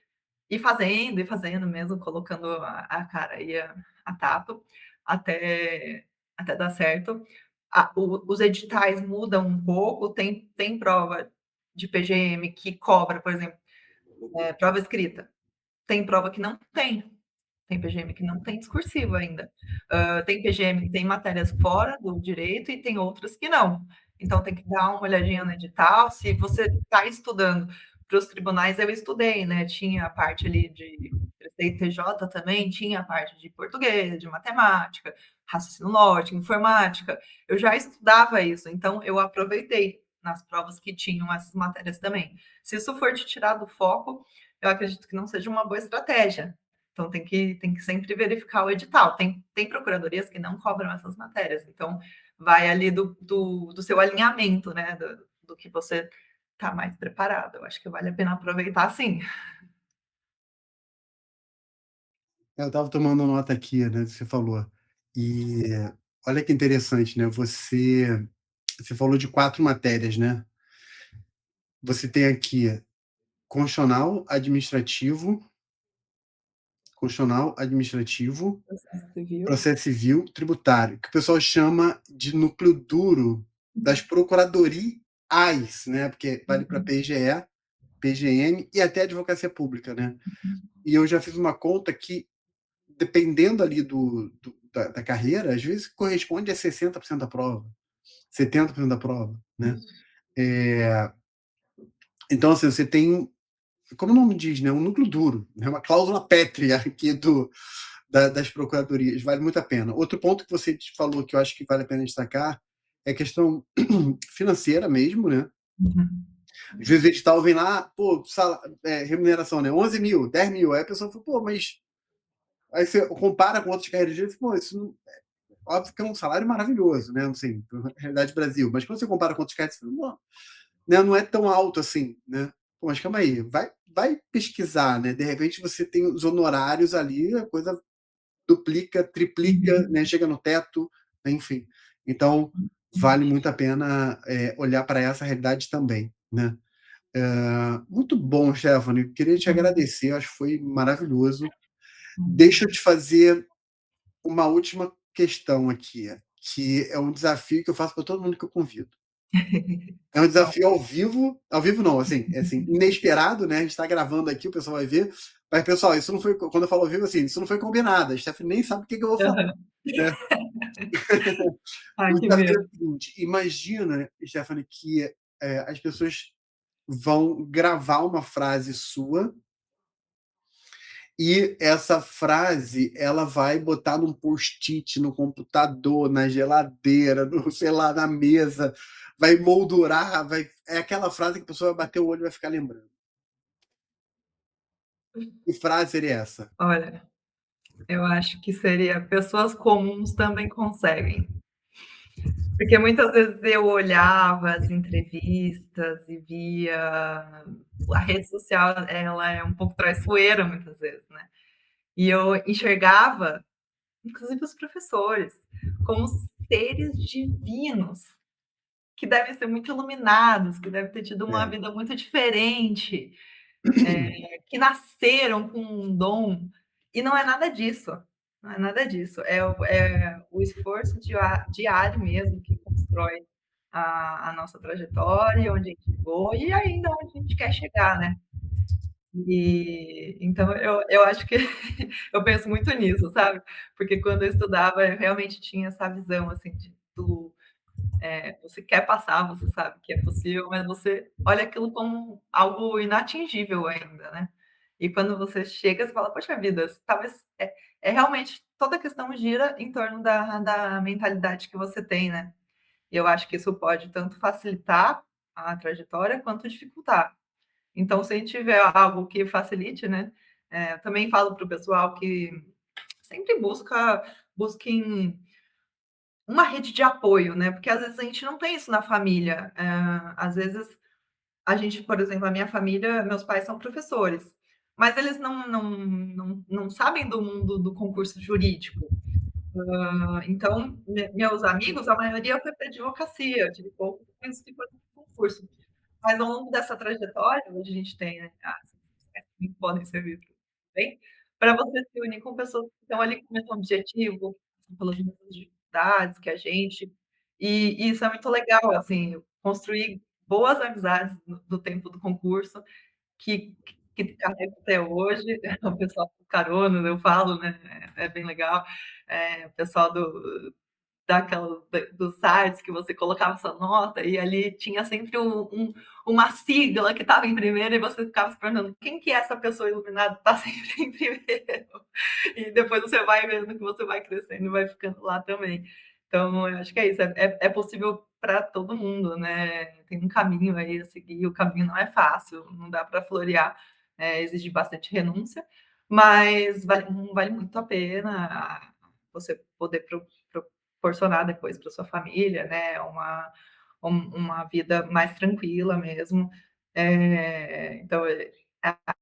ir fazendo mesmo, colocando a cara e a tapa, até dar certo. Os editais mudam um pouco, tem prova de PGM que cobra, por exemplo, prova escrita, tem prova que não tem. Tem PGM que não tem discursivo ainda. Tem PGM que tem matérias fora do direito e tem outras que não. Então tem que dar uma olhadinha no edital. Se você está estudando para os tribunais, eu estudei, né? Tinha a parte ali de prestei TJ também, tinha a parte de português, de matemática, raciocínio lógico, informática. Eu já estudava isso, então eu aproveitei nas provas que tinham essas matérias também. Se isso for te tirar do foco, eu acredito que não seja uma boa estratégia. Então tem que sempre verificar o edital. Tem procuradorias que não cobram essas matérias, então vai ali do seu alinhamento, né, do que você está mais preparado. Eu acho que vale a pena aproveitar sim. Eu estava tomando nota aqui, né, do que você falou. E olha que interessante, né, você falou de 4 matérias, né. Você tem aqui constitucional, administrativo, Processo civil. processo civil, tributário, que o pessoal chama de núcleo duro das procuradorias, né, porque vale para Uhum, PGE, PGM e até advocacia pública, né. E eu já fiz uma conta que, dependendo ali da carreira, às vezes corresponde a 60% da prova, 70% da prova, né. isso. Então, assim, você tem, como o nome diz, né, um núcleo duro, né, uma cláusula pétrea aqui das procuradorias, vale muito a pena. Outro ponto que você falou que eu acho que vale a pena destacar é a questão financeira mesmo, né? Uhum. Às vezes o edital vem lá, pô, remuneração, né? 11 mil, 10 mil. Aí a pessoa fala, pô, mas. Aí você compara com outras carreiras de direito, pô, isso não... Óbvio que é um salário maravilhoso, né? Assim, na realidade Brasil. Mas quando você compara com outras carreiras, você fala, né, não é tão alto assim, né? Pô, mas calma aí, vai pesquisar, né? De repente você tem os honorários ali, a coisa duplica, triplica, Uhum. né? Chega no teto, né? Enfim. Então, vale muito a pena olhar para essa realidade também, né? Muito bom, Stephanie. Queria te Uhum. agradecer, acho que foi maravilhoso. Deixa Uhum. eu te fazer uma última questão aqui, que é um desafio que eu faço para todo mundo que eu convido. É um Bom. desafio ao vivo não, assim, é assim, inesperado, né? A gente está gravando aqui, o pessoal vai ver. Mas, pessoal, isso não foi, quando eu falo ao vivo, assim, isso não foi combinado. A Stephanie nem sabe o que eu vou falar, Aham. né? Ai, O que desafio é medo. o seguinte: imagina, Stephanie, que as pessoas vão gravar uma frase sua e essa frase ela vai botar num post-it, no computador, na geladeira, no, sei lá, na mesa, vai moldurar, é aquela frase que a pessoa vai bater o olho e vai ficar lembrando. Que frase seria essa? Olha, eu acho que seria: "Pessoas comuns também conseguem". Porque muitas vezes eu olhava as entrevistas e via a rede social, ela é um pouco traiçoeira muitas vezes, né. E eu enxergava, inclusive os professores, como seres divinos, que devem ser muito iluminados, que devem ter tido uma É. vida muito diferente, que nasceram com um dom. E não é nada disso, não é nada disso, é o esforço diário mesmo que constrói a nossa trajetória, onde a gente chegou e ainda onde a gente quer chegar, né. E então eu acho que eu penso muito nisso, sabe, porque quando eu estudava eu realmente tinha essa visão, assim, você quer passar, você sabe que é possível, mas você olha aquilo como algo inatingível ainda, né. E quando você chega, você fala: "Poxa vida, talvez", realmente toda a questão gira em torno da mentalidade que você tem, né. E eu acho que isso pode tanto facilitar a trajetória quanto dificultar. Então, se a gente tiver algo que facilite, né, eu também falo para o pessoal que sempre busquem uma rede de apoio, né, porque às vezes a gente não tem isso na família. Às vezes a gente, por exemplo, a minha família, meus pais são professores, mas eles não sabem do mundo do concurso jurídico. Então, meus amigos, a maioria foi para advocacia, eu tive pouco que foi para concurso. Mas ao longo dessa trajetória, hoje a gente tem, né, que podem servir bem, para você se unir com pessoas que estão ali com o mesmo objetivo, pelas mesmas dificuldades que a gente, e isso é muito legal, assim, construir boas amizades do tempo do concurso, que carrego até hoje, o pessoal com carona, eu falo, né, é bem legal, o pessoal dos sites que você colocava sua nota e ali tinha sempre uma sigla que estava em primeiro e você ficava se perguntando quem que é essa pessoa iluminada que está sempre em primeiro. E depois você vai vendo que você vai crescendo e vai ficando lá também. Então, eu acho que é isso, é possível para todo mundo, né? Tem um caminho aí a seguir, o caminho não é fácil, não dá para florear, exige bastante renúncia, mas vale muito a pena você poder proporcionar depois para sua família, né, uma vida mais tranquila mesmo. Então,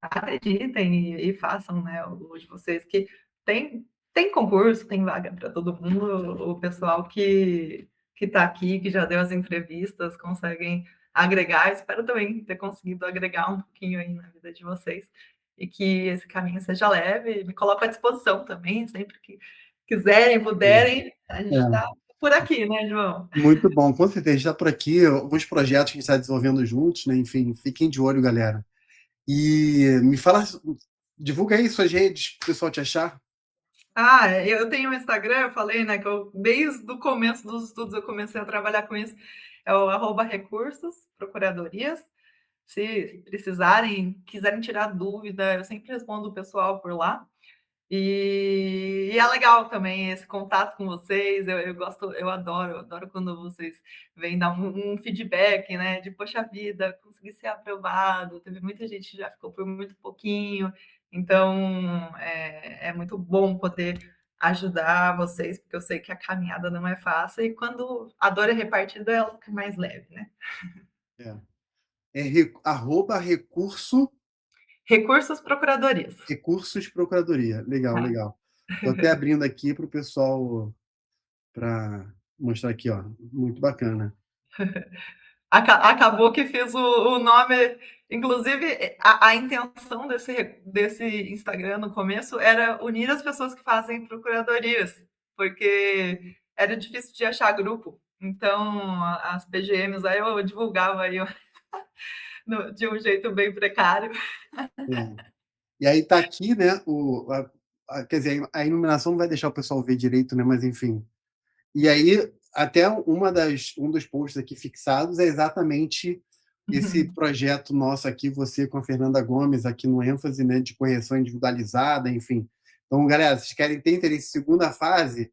acreditem e façam, né, o de vocês que tem concurso, tem vaga para todo mundo, o pessoal que está aqui, que já deu as entrevistas, conseguem agregar. Espero também ter conseguido agregar um pouquinho aí na vida de vocês e que esse caminho seja leve. Me coloco à disposição também, sempre que quiserem, puderem, a gente É, está por aqui, né, João? muito bom, com certeza. A gente está por aqui, alguns projetos que a gente está desenvolvendo juntos, né? Enfim, fiquem de olho, galera. E me fala, divulga aí suas redes, para o pessoal te achar. Eu tenho um Instagram, eu falei, né, que eu desde o começo dos estudos eu comecei a trabalhar com isso, é o @recursos procuradorias. Se precisarem, quiserem tirar dúvida, eu sempre respondo o pessoal por lá. E é legal também esse contato com vocês, eu gosto, eu adoro quando vocês vêm dar um feedback, né, de: "Poxa vida, consegui ser aprovado", teve muita gente que já ficou por muito pouquinho, então é muito bom poder ajudar vocês, porque eu sei que a caminhada não é fácil e quando a dor é repartida, ela fica mais leve, né. É, arroba Recursos Procuradorias. recursos procuradoria. Legal, Tá. legal. Estou até abrindo aqui para o pessoal, para mostrar aqui, ó. Muito bacana. Acabou que fiz o nome, inclusive a intenção desse Instagram no começo era unir as pessoas que fazem procuradorias, porque era difícil de achar grupo. Então, as PGMs aí eu divulgava aí de um jeito bem precário. É. E aí tá aqui, né? Quer dizer, a iluminação não vai deixar o pessoal ver direito, né? Mas enfim. E aí, até um dos posts aqui fixados é exatamente esse projeto nosso aqui, você com a Fernanda Gomes, aqui no ênfase, né, de correção individualizada, enfim. Então, galera, vocês querem ter interesse em segunda fase,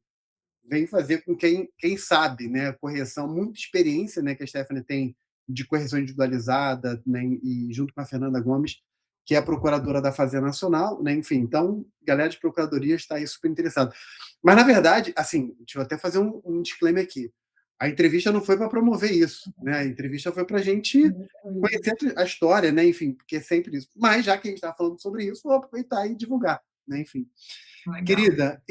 vem fazer com quem sabe, né, correção, muita experiência, né, que a Stephanie tem de correção individualizada, né, e junto com a Fernanda Gomes, que é a procuradora da Fazenda Nacional, né, enfim, então, galera de procuradoria está aí super interessada. Mas, na verdade, assim, deixa eu até fazer um disclaimer aqui. A entrevista não foi para promover isso, né? A entrevista foi para a gente conhecer a história, né? Enfim, porque é sempre isso. Mas, já que a gente está falando sobre isso, vou aproveitar e divulgar, né? Enfim. Legal. Querida,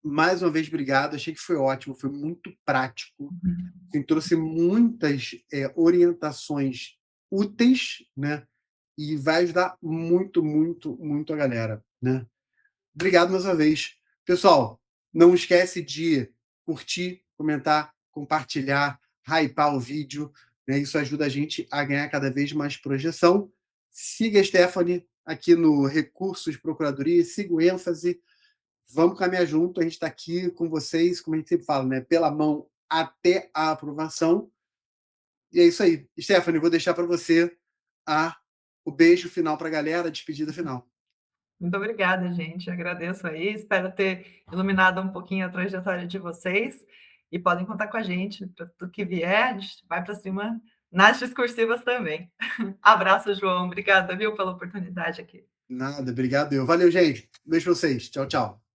mais uma vez, obrigado. Achei que foi ótimo, foi muito prático. Assim, trouxe muitas orientações úteis, né? e vai ajudar muito, muito, muito a galera, né. Obrigado mais uma vez. Pessoal, não esquece de curtir, comentar, compartilhar, hypar o vídeo, né, isso ajuda a gente a ganhar cada vez mais projeção. Siga a Stephanie aqui no Recursos Procuradoria, siga o ênfase, vamos caminhar junto, a gente está aqui com vocês, como a gente sempre fala, né, pela mão até a aprovação. E é isso aí. Stephanie, vou deixar para você a o beijo final para a galera, a despedida final. Muito obrigada, gente. Agradeço aí. Espero ter iluminado um pouquinho a trajetória de vocês. E podem contar com a gente para tudo que vier. A gente vai para cima nas discursivas também. Abraço, João. Obrigada, viu, pela oportunidade aqui. Nada, obrigado eu. Valeu, gente. Beijo pra vocês. Tchau, tchau.